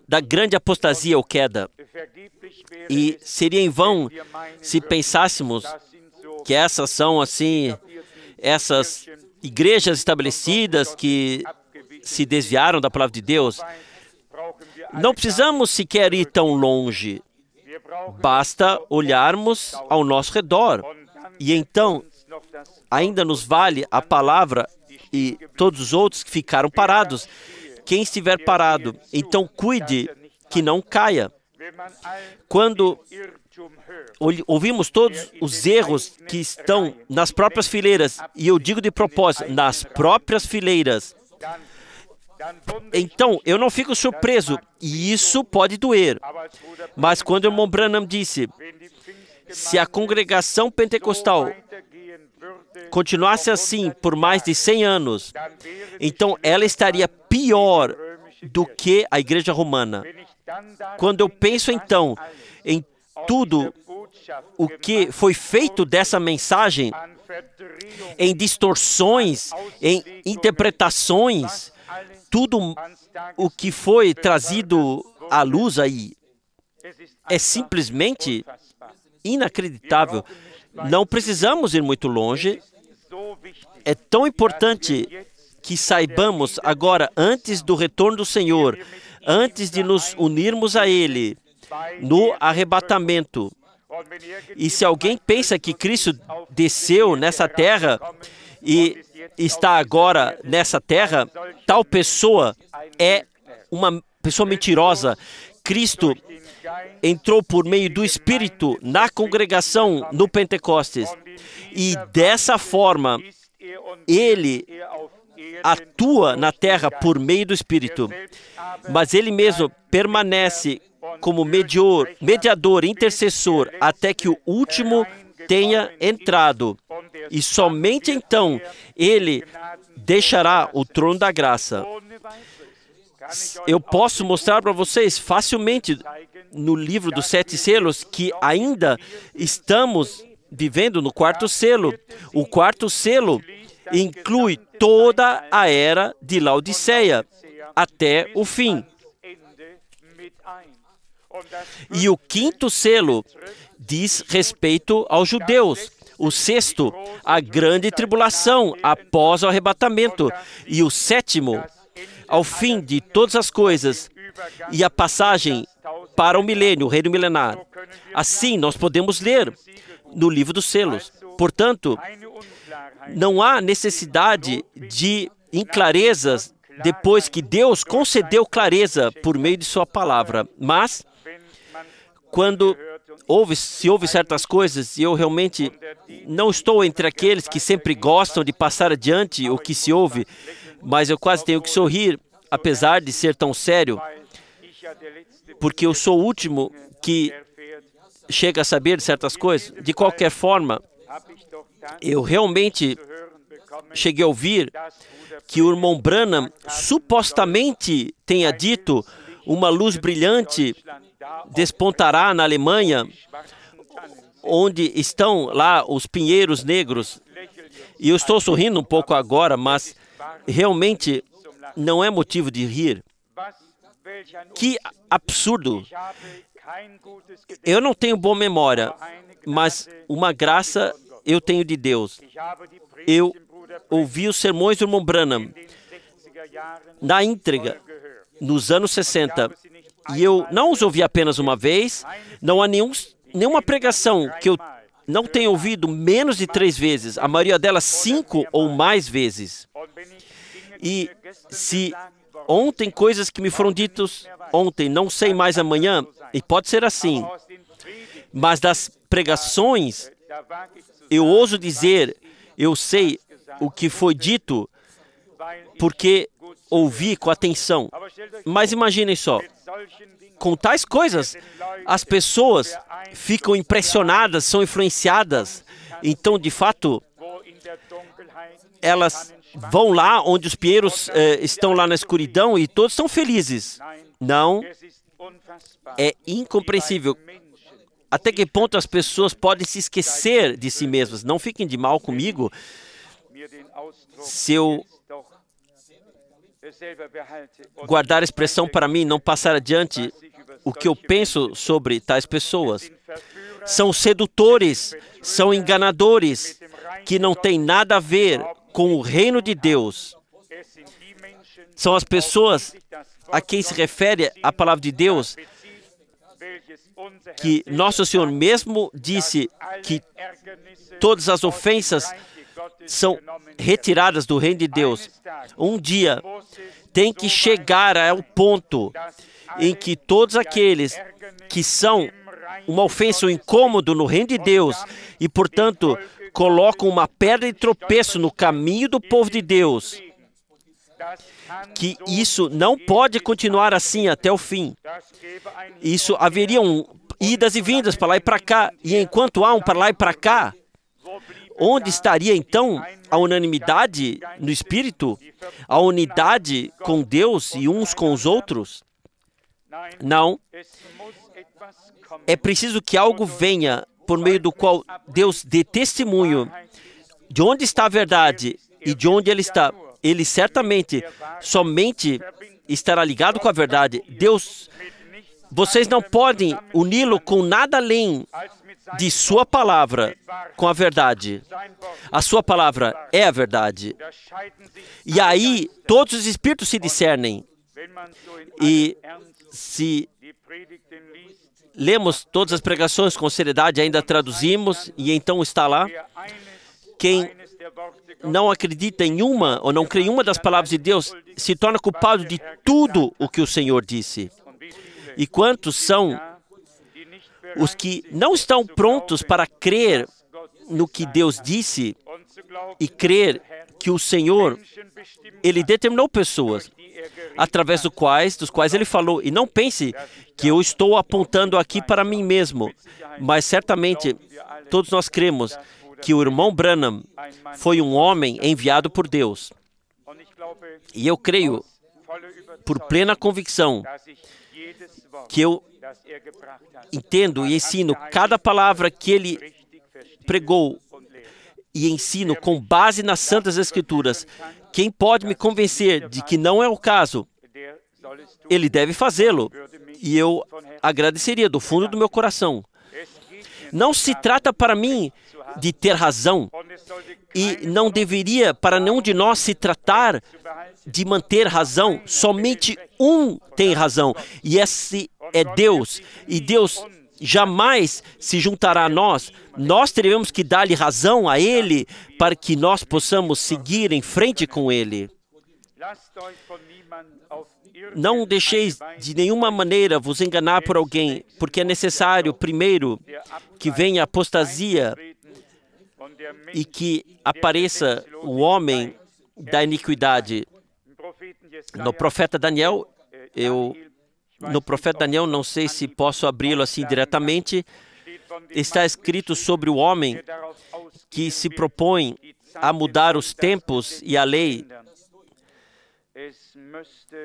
da grande apostasia ou queda. E seria em vão se pensássemos que essas são, assim, essas igrejas estabelecidas que se desviaram da palavra de Deus. Não precisamos sequer ir tão longe. Basta olharmos ao nosso redor. E então, ainda nos vale a palavra e todos os outros que ficaram parados. Quem estiver parado, então cuide que não caia. Quando ouvimos todos os erros que estão nas próprias fileiras, e eu digo de propósito, nas próprias fileiras, então eu não fico surpreso, e isso pode doer. Mas quando o irmão Branham disse, se a congregação pentecostal continuasse assim por mais de 100 anos, então ela estaria pior do que a igreja romana. Quando eu penso então em tudo o que foi feito dessa mensagem, em distorções, em interpretações, tudo o que foi trazido à luz aí, é simplesmente inacreditável. Não precisamos ir muito longe. É tão importante que saibamos agora, antes do retorno do Senhor, antes de nos unirmos a Ele, no arrebatamento. E se alguém pensa que Cristo desceu nessa terra e está agora nessa terra, tal pessoa é uma pessoa mentirosa. Cristo entrou por meio do Espírito na congregação no Pentecostes. E dessa forma, Ele atua na terra por meio do Espírito. Mas Ele mesmo permanece como mediador, intercessor, até que o último tenha entrado. E somente então Ele deixará o trono da graça. Eu posso mostrar para vocês facilmente no livro dos 7 selos que ainda estamos vivendo no 4º selo. O 4º selo inclui toda a era de Laodiceia até o fim. E o 5º selo diz respeito aos judeus. O 6º, a grande tribulação após o arrebatamento. E o 7º, ao fim de todas as coisas. E a passagem para o milênio, o reino milenar. Assim, nós podemos ler no livro dos selos. Portanto, não há necessidade de inclarezas depois que Deus concedeu clareza por meio de sua palavra. Mas, quando se ouve certas coisas, e eu realmente não estou entre aqueles que sempre gostam de passar adiante o que se ouve, mas eu quase tenho que sorrir, apesar de ser tão sério, porque eu sou o último que chega a saber certas coisas. De qualquer forma, eu realmente cheguei a ouvir que o irmão Branham supostamente tenha dito: uma luz brilhante despontará na Alemanha, onde estão lá os pinheiros negros. E eu estou sorrindo um pouco agora, mas realmente não é motivo de rir. Que absurdo! Eu não tenho boa memória, mas uma graça eu tenho de Deus. Eu ouvi os sermões do irmão Branham na íntegra, nos anos 60. E eu não os ouvi apenas uma vez, não há nenhuma pregação que eu não tenha ouvido menos de 3 vezes, a maioria delas 5 ou mais vezes. E se ontem coisas que me foram ditas ontem, não sei mais amanhã, e pode ser assim, mas das pregações, eu ouso dizer, eu sei o que foi dito, porque ouvi com atenção. Mas imaginem só, com tais coisas, as pessoas ficam impressionadas, são influenciadas. Então, de fato, elas vão lá onde os pinheiros estão lá na escuridão e todos estão felizes. Não, é incompreensível. Até que ponto as pessoas podem se esquecer de si mesmas? Não fiquem de mal comigo se eu guardar a expressão para mim, não passar adiante o que eu penso sobre tais pessoas. São sedutores, são enganadores, que não têm nada a ver com o reino de Deus. São as pessoas a quem se refere a palavra de Deus, que nosso Senhor mesmo disse que todas as ofensas são retiradas do reino de Deus. Um dia tem que chegar ao ponto em que todos aqueles que são uma ofensa, um incômodo no reino de Deus e, portanto, colocam uma pedra de tropeço no caminho do povo de Deus, que isso não pode continuar assim até o fim. Isso haveriam idas e vindas para lá e para cá, e enquanto há um para lá e para cá, onde estaria então a unanimidade no Espírito, a unidade com Deus e uns com os outros? Não. É preciso que algo venha por meio do qual Deus dê testemunho de onde está a verdade e de onde ele está. Ele certamente somente estará ligado com a verdade. Deus, vocês não podem uni-lo com nada além de sua palavra com a verdade. A sua palavra é a verdade. E aí todos os espíritos se discernem. E se lemos todas as pregações com seriedade, ainda traduzimos, e então está lá. Quem não acredita em uma ou não crê em uma das palavras de Deus se torna culpado de tudo o que o Senhor disse. E quantos são os que não estão prontos para crer no que Deus disse e crer que o Senhor, Ele determinou pessoas através dos quais Ele falou. E não pense que eu estou apontando aqui para mim mesmo, mas certamente todos nós cremos que o irmão Branham foi um homem enviado por Deus. E eu creio, por plena convicção, que eu entendo e ensino cada palavra que ele pregou e ensino com base nas Santas Escrituras. Quem pode me convencer de que não é o caso, ele deve fazê-lo. E eu agradeceria do fundo do meu coração. Não se trata para mim de ter razão, e não deveria para nenhum de nós se tratar de manter razão. Somente um tem razão, e esse é Deus. E Deus jamais se juntará a nós. Nós teremos que dar-lhe razão a Ele para que nós possamos seguir em frente com Ele. Não deixeis de nenhuma maneira vos enganar por alguém, porque é necessário, primeiro, que venha a apostasia e que apareça o homem da iniquidade. No profeta Daniel, não sei se posso abri-lo assim diretamente, está escrito sobre o homem que se propõe a mudar os tempos e a lei.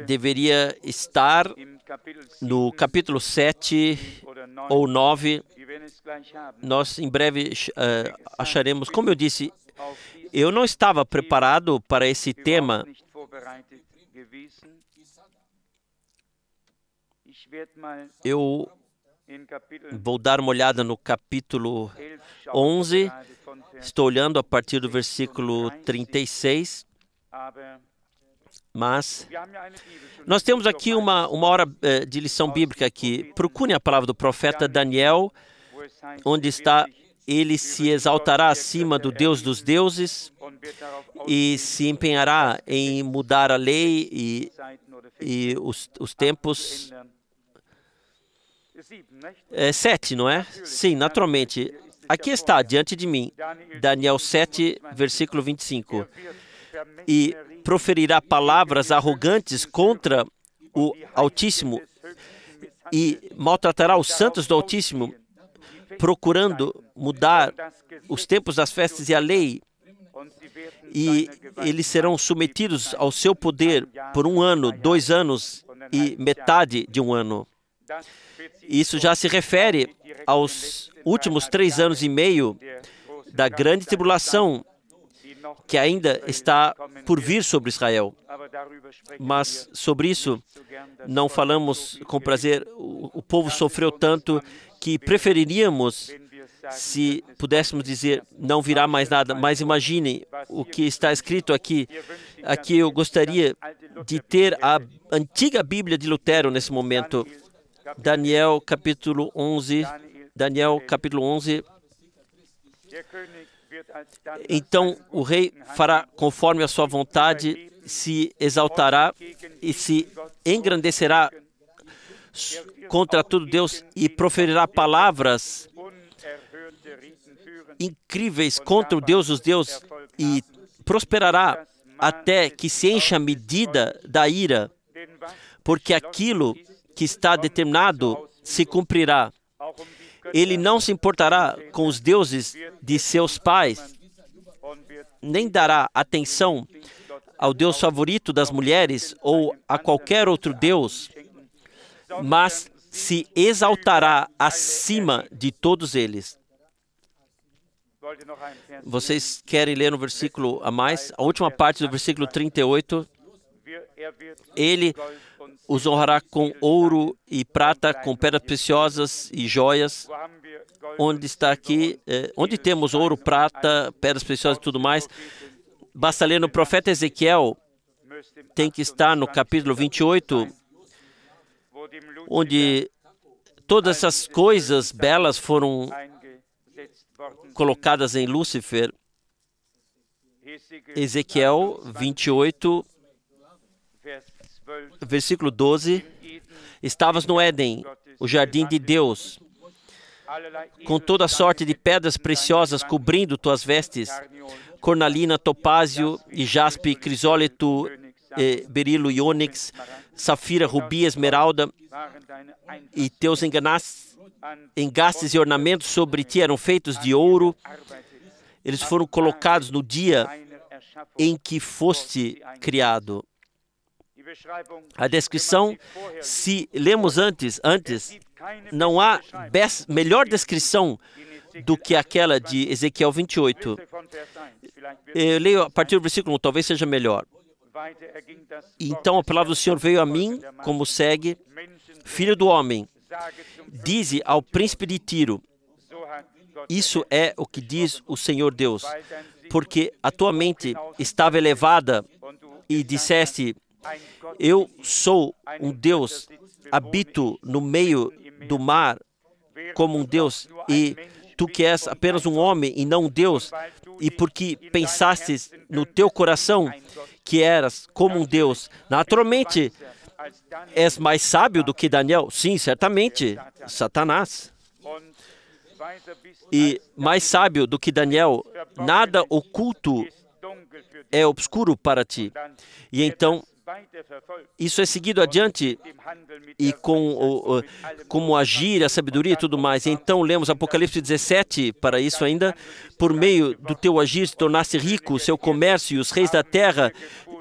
Deveria estar no capítulo 7 ou 9. Nós em breve acharemos. Como eu disse, eu não estava preparado para esse tema. Eu vou dar uma olhada no capítulo 11. Estou olhando a partir do versículo 36. Mas nós temos aqui uma hora de lição bíblica aqui. Procure a palavra do profeta Daniel, onde está: ele se exaltará acima do Deus dos deuses e se empenhará em mudar a lei e os tempos. 7, não é? Sim, naturalmente. Aqui está, diante de mim, Daniel 7, versículo 25. E proferirá palavras arrogantes contra o Altíssimo e maltratará os santos do Altíssimo, procurando mudar os tempos das festas e a lei, e eles serão submetidos ao seu poder por 1 ano, 2 anos e metade de 1 ano. Isso já se refere aos últimos 3 anos e meio da grande tribulação, que ainda está por vir sobre Israel. Mas sobre isso não falamos com prazer. O povo sofreu tanto que preferiríamos, se pudéssemos dizer, não virá mais nada. Mas imaginem o que está escrito aqui. Aqui eu gostaria de ter a antiga Bíblia de Lutero nesse momento. Daniel capítulo 11. Daniel capítulo 11. Então o rei fará conforme a sua vontade, se exaltará e se engrandecerá contra todo Deus e proferirá palavras incríveis contra o Deus dos deuses e prosperará até que se encha a medida da ira, porque aquilo que está determinado se cumprirá. Ele não se importará com os deuses de seus pais, nem dará atenção ao Deus favorito das mulheres ou a qualquer outro Deus, mas se exaltará acima de todos eles. Vocês querem ler no versículo a mais? A última parte do versículo 38. Ele os honrará com ouro e prata, com pedras preciosas e joias. Onde está aqui? Onde temos ouro, prata, pedras preciosas e tudo mais? Basta ler no profeta Ezequiel, tem que estar no capítulo 28, onde todas essas coisas belas foram colocadas em Lúcifer. Ezequiel 28, versículo 12. Estavas no Éden, o jardim de Deus, com toda sorte de pedras preciosas cobrindo tuas vestes, cornalina, topázio e jaspe, crisólito, berilo e ônix, safira, rubi, esmeralda, e teus engastes e ornamentos sobre ti eram feitos de ouro. Eles foram colocados no dia em que foste criado. A descrição, se lemos antes, não há melhor descrição do que aquela de Ezequiel 28. Eu leio a partir do versículo 1, talvez seja melhor. Então a palavra do Senhor veio a mim, como segue: Filho do homem, dize ao príncipe de Tiro, isso é o que diz o Senhor Deus, porque a tua mente estava elevada e disseste, eu sou um Deus, habito no meio do mar como um Deus, e tu que és apenas um homem e não um Deus, e porque pensastes no teu coração que eras como um Deus, naturalmente és mais sábio do que Daniel? Sim, certamente, Satanás. E mais sábio do que Daniel, nada oculto é obscuro para ti. E então, isso é seguido adiante e com como agir, a sabedoria e tudo mais. Então, lemos Apocalipse 17 para isso ainda. Por meio do teu agir, se tornaste rico, seu comércio e os reis da terra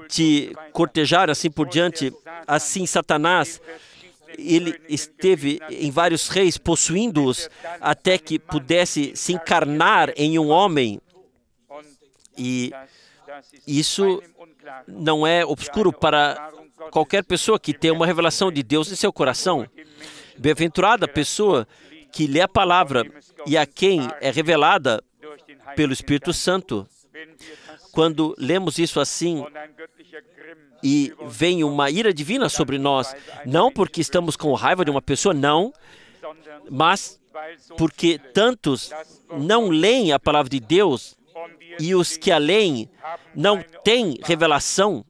te cortejaram, assim por diante. Assim, Satanás, ele esteve em vários reis, possuindo-os, até que pudesse se encarnar em um homem. E isso não é obscuro para qualquer pessoa que tenha uma revelação de Deus em seu coração. Bem-aventurada a pessoa que lê a palavra e a quem é revelada pelo Espírito Santo. Quando lemos isso assim e vem uma ira divina sobre nós, não porque estamos com raiva de uma pessoa, não, mas porque tantos não leem a palavra de Deus e os que a leem não têm revelação.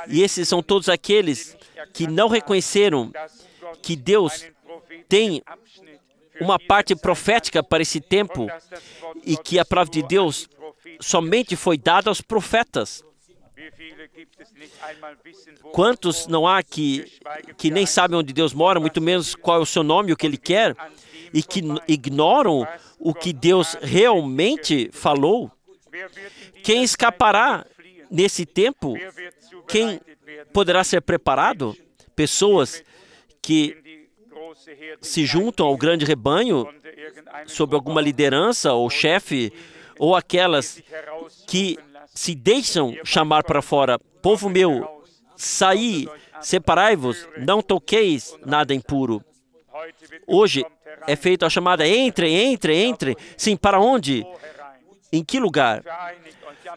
E esses são todos aqueles que não reconheceram que Deus tem uma parte profética para esse tempo e que a palavra de Deus somente foi dada aos profetas. Quantos não há que nem sabem onde Deus mora, muito menos qual é o seu nome, o que Ele quer, e que ignoram o que Deus realmente falou? Quem escapará nesse tempo? Quem poderá ser preparado? Pessoas que se juntam ao grande rebanho sob alguma liderança ou chefe, ou aquelas que se deixam chamar para fora. Povo meu, saí, separai-vos, não toqueis nada impuro. Hoje é feita a chamada, entre, entre, entre. Sim, para onde? Em que lugar?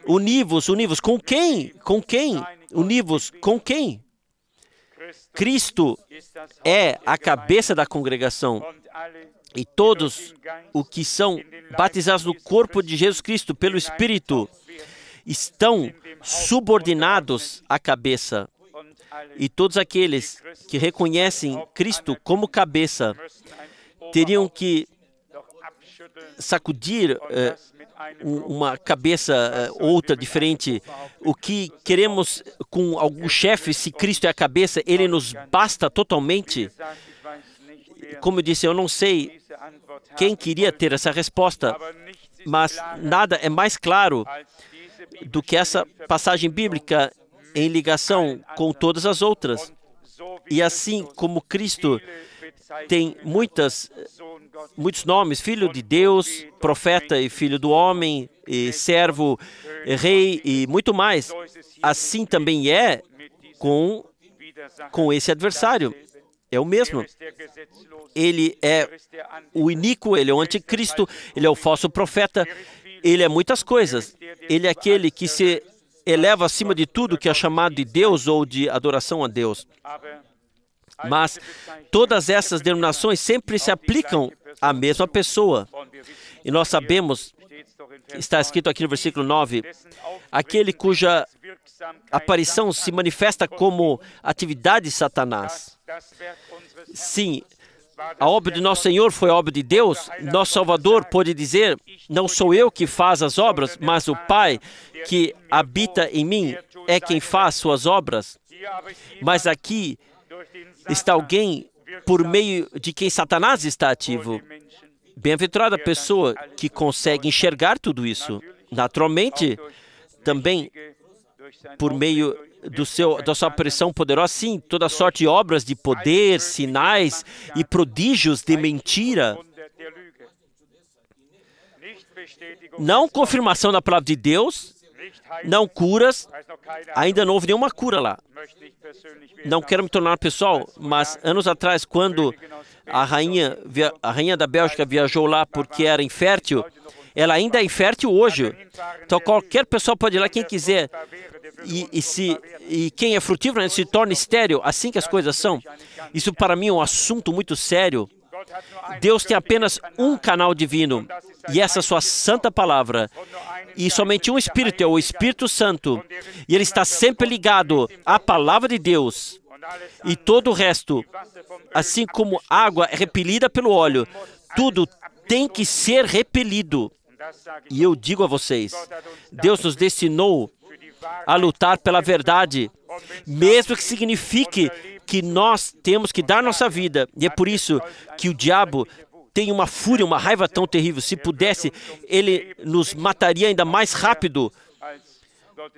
Univos, univos. Com quem? Com quem? Univos com quem? Cristo é a cabeça da congregação. E todos os que são batizados no corpo de Jesus Cristo pelo Espírito estão subordinados à cabeça. E todos aqueles que reconhecem Cristo como cabeça teriam que sacudir uma cabeça outra, diferente. O que queremos com algum chefe, se Cristo é a cabeça, ele nos basta totalmente? Como eu disse, eu não sei quem queria ter essa resposta, mas nada é mais claro do que essa passagem bíblica em ligação com todas as outras. E assim como Cristo tem muitos nomes, Filho de Deus, Profeta e Filho do Homem, e Servo, Rei e muito mais, assim também é com esse adversário. É o mesmo. Ele é o iníquo, ele é o anticristo, ele é o falso profeta, ele é muitas coisas. Ele é aquele que se eleva acima de tudo que é chamado de Deus ou de adoração a Deus. Mas todas essas denominações sempre se aplicam à mesma pessoa. E nós sabemos, está escrito aqui no versículo 9, aquele cuja aparição se manifesta como atividade de Satanás. Sim, a obra de nosso Senhor foi a obra de Deus. Nosso Salvador pôde dizer, não sou eu que faz as obras, mas o Pai que habita em mim é quem faz suas obras. Mas aqui está alguém por meio de quem Satanás está ativo. Bem-aventurada a pessoa que consegue enxergar tudo isso. Naturalmente, também por meio da sua pressão poderosa, sim, toda sorte de obras de poder, sinais e prodígios de mentira. Não confirmação da palavra de Deus, não curas, ainda não houve nenhuma cura lá. Não quero me tornar pessoal, mas anos atrás, quando a rainha da Bélgica viajou lá porque era infértil, ela ainda é infértil hoje. Então qualquer pessoa pode ir lá, quem quiser. E quem é frutífero se torna estéril, assim que as coisas são. Isso para mim é um assunto muito sério. Deus tem apenas um canal divino, e essa é a sua santa palavra. E somente um Espírito, é o Espírito Santo. E ele está sempre ligado à palavra de Deus. E todo o resto, assim como água é repelida pelo óleo, tudo tem que ser repelido. E eu digo a vocês, Deus nos destinou a lutar pela verdade, mesmo que signifique que nós temos que dar nossa vida. E é por isso que o diabo tem uma fúria, uma raiva tão terrível. Se pudesse, ele nos mataria ainda mais rápido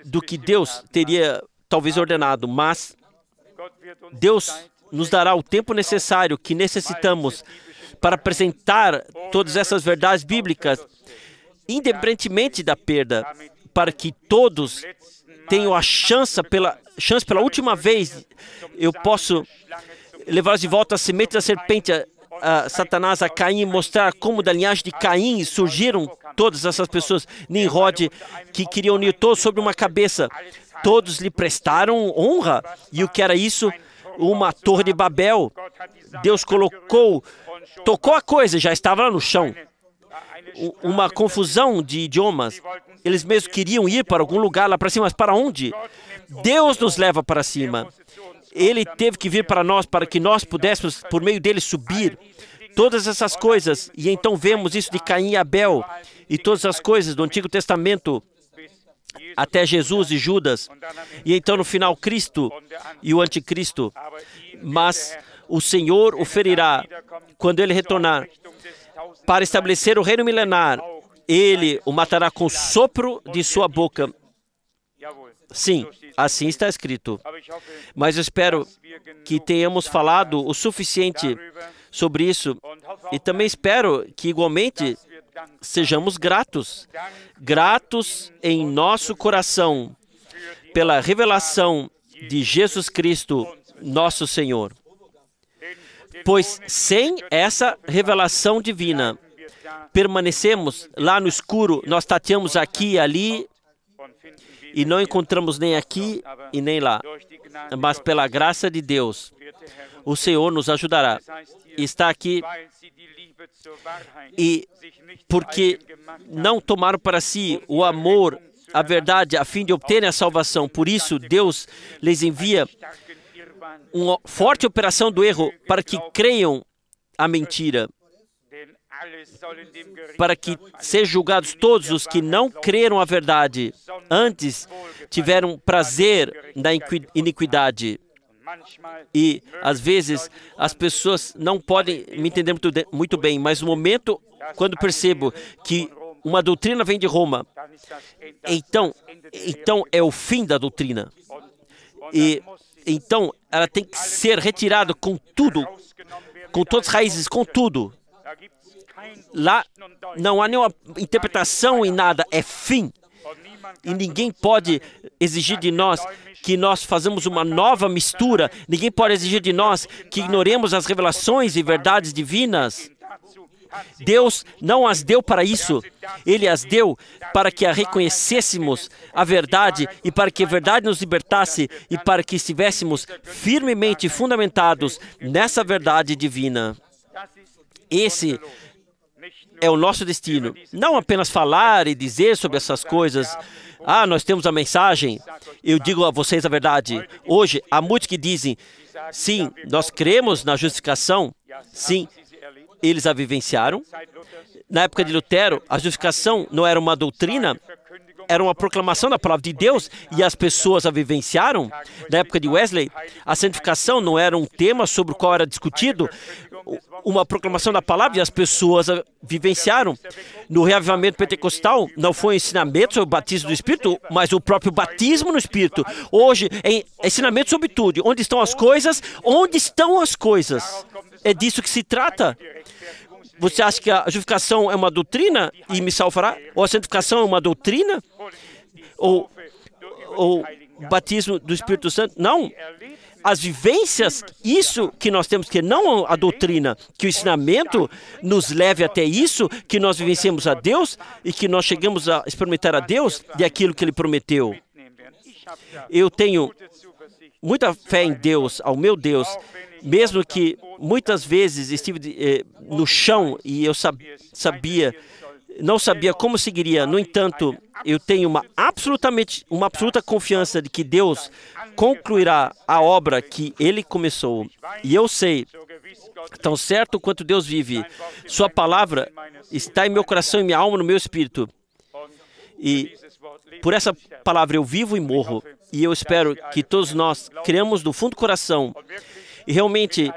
do que Deus teria talvez ordenado. Mas Deus nos dará o tempo necessário que necessitamos para apresentar todas essas verdades bíblicas, independentemente da perda, para que todos tenham a chance pela última vez, eu posso levar de volta a semente da serpente, a Satanás, a Caim, e mostrar como da linhagem de Caim surgiram todas essas pessoas. Nimrod, que queriam unir todos sobre uma cabeça. Todos lhe prestaram honra. E o que era isso? Uma torre de Babel. Deus tocou a coisa, já estava lá no chão. Uma confusão de idiomas. Eles mesmos queriam ir para algum lugar lá para cima, mas para onde? Deus nos leva para cima. Ele teve que vir para nós, para que nós pudéssemos, por meio dele, subir. Todas essas coisas. E então vemos isso de Caim e Abel. E todas as coisas do Antigo Testamento, até Jesus e Judas. E então, no final, Cristo e o Anticristo. Mas o Senhor o ferirá quando ele retornar para estabelecer o reino milenar. Ele o matará com o sopro de sua boca. Sim, assim está escrito. Mas eu espero que tenhamos falado o suficiente sobre isso e também espero que igualmente sejamos gratos em nosso coração pela revelação de Jesus Cristo, nosso Senhor. Pois sem essa revelação divina, permanecemos lá no escuro, nós tateamos aqui e ali e não encontramos nem aqui e nem lá. Mas pela graça de Deus, o Senhor nos ajudará. Está aqui e porque não tomaram para si o amor, a verdade, a fim de obterem a salvação. Por isso, Deus lhes envia uma forte operação do erro para que creiam a mentira, para que sejam julgados todos os que não creram a verdade, antes tiveram prazer na iniquidade. E, às vezes, as pessoas não podem me entender muito bem, mas no momento, quando percebo que uma doutrina vem de Roma, então é o fim da doutrina. E então ela tem que ser retirada com tudo, com todas as raízes, com tudo. Lá não há nenhuma interpretação em nada, é fim. E ninguém pode exigir de nós que nós façamos uma nova mistura. Ninguém pode exigir de nós que ignoremos as revelações e verdades divinas. Deus não as deu para isso. Ele as deu para que a reconhecêssemos a verdade e para que a verdade nos libertasse e para que estivéssemos firmemente fundamentados nessa verdade divina. Esse é o nosso destino. Não apenas falar e dizer sobre essas coisas. Ah, nós temos a mensagem. Eu digo a vocês a verdade. Hoje, há muitos que dizem, sim, nós cremos na justificação. Sim, eles a vivenciaram. Na época de Lutero, a justificação não era uma doutrina, era uma proclamação da palavra de Deus e as pessoas a vivenciaram. Na época de Wesley, a santificação não era um tema sobre o qual era discutido, uma proclamação da palavra e as pessoas a vivenciaram. No reavivamento pentecostal, não foi um ensinamento sobre o batismo do Espírito, mas o próprio batismo no Espírito. Hoje, é ensinamento sobre tudo. Onde estão as coisas? Onde estão as coisas? É disso que se trata. Você acha que a justificação é uma doutrina e me salvará? Ou a santificação é uma doutrina? Ou o batismo do Espírito Santo? Não. As vivências, isso que nós temos que não a doutrina, que o ensinamento nos leve até isso, que nós vivenciemos a Deus e que nós chegamos a experimentar a Deus de aquilo que Ele prometeu. Eu tenho muita fé em Deus, ao meu Deus, mesmo que muitas vezes estive no chão e eu não sabia como seguiria. No entanto, eu tenho uma absoluta confiança de que Deus concluirá a obra que Ele começou. E eu sei, tão certo quanto Deus vive, Sua palavra está em meu coração, em minha alma, no meu espírito. E por essa palavra eu vivo e morro. E eu espero que todos nós criamos do fundo do coração e realmente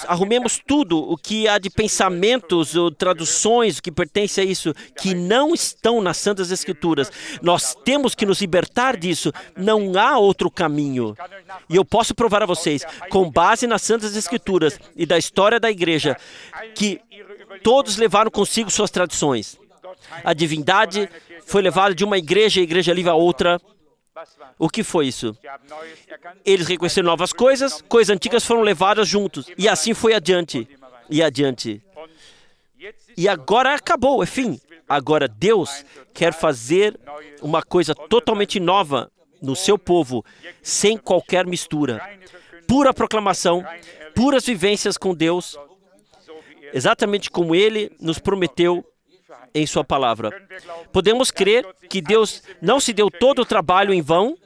arrumemos tudo o que há de pensamentos ou traduções que pertence a isso, que não estão nas Santas Escrituras. Nós temos que nos libertar disso. Não há outro caminho. E eu posso provar a vocês, com base nas Santas Escrituras e da história da igreja, que todos levaram consigo suas tradições. A divindade foi levada de uma igreja, a igreja livre a outra. O que foi isso? Eles reconheceram novas coisas, coisas antigas foram levadas juntos. E assim foi adiante. E adiante. E agora acabou, é fim. Agora Deus quer fazer uma coisa totalmente nova no seu povo, sem qualquer mistura. Pura proclamação, puras vivências com Deus, exatamente como Ele nos prometeu em Sua palavra. Podemos crer que Deus não se deu todo o trabalho em vão,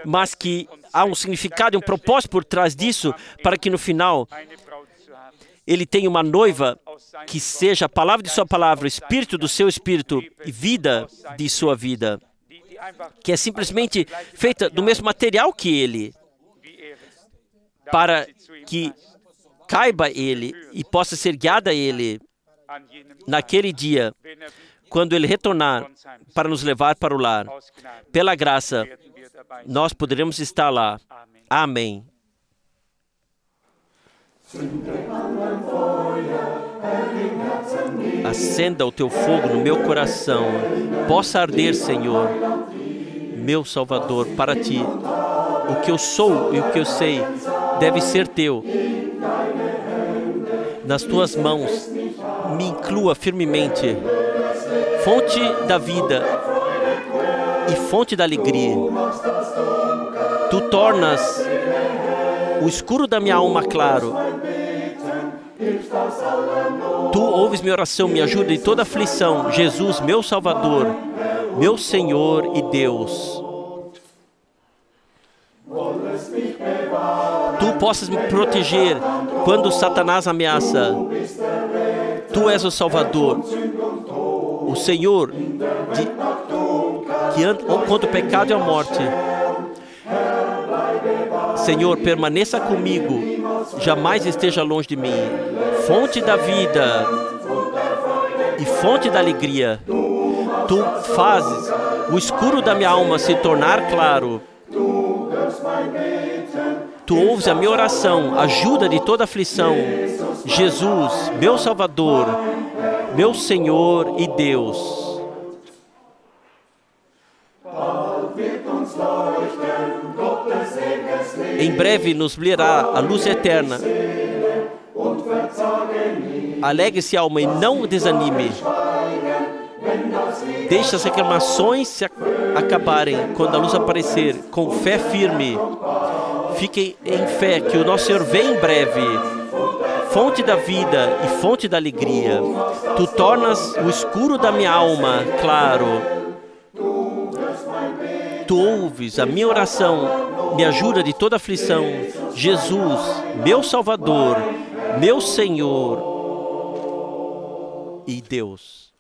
mas que há um significado e um propósito por trás disso, para que no final Ele tenha uma noiva que seja a palavra de Sua palavra, o espírito do seu espírito e vida de sua vida, que é simplesmente feita do mesmo material que Ele, para que caiba Ele e possa ser guiada a Ele naquele dia, quando Ele retornar para nos levar para o lar. Pela graça, nós poderemos estar lá. Amém. Acenda o teu fogo no meu coração. Possa arder, Senhor, meu Salvador, para ti. O que eu sou e o que eu sei deve ser teu. Nas tuas mãos, me inclua firmemente. Fonte da vida e fonte da alegria. Tu tornas o escuro da minha alma claro. Tu ouves minha oração, me ajuda de toda aflição. Jesus, meu Salvador, meu Senhor e Deus. Tu possas me proteger quando Satanás ameaça. Tu és o Salvador, o Senhor que anda contra o pecado e a morte. Senhor, permaneça comigo, jamais esteja longe de mim. Fonte da vida e fonte da alegria. Tu fazes o escuro da minha alma se tornar claro. Tu ouves a minha oração, ajuda de toda aflição. Jesus, meu Salvador, meu Senhor e Deus. Em breve nos brilhará a luz eterna. Alegre-se, alma, e não desanime. Deixe as reclamações se acabarem quando a luz aparecer. Com fé firme. Fiquem em fé que o nosso Senhor vem em breve. Fonte da vida e fonte da alegria. Tu tornas o escuro da minha alma claro. Tu ouves a minha oração, me ajuda de toda aflição. Jesus, meu Salvador, meu Senhor e Deus.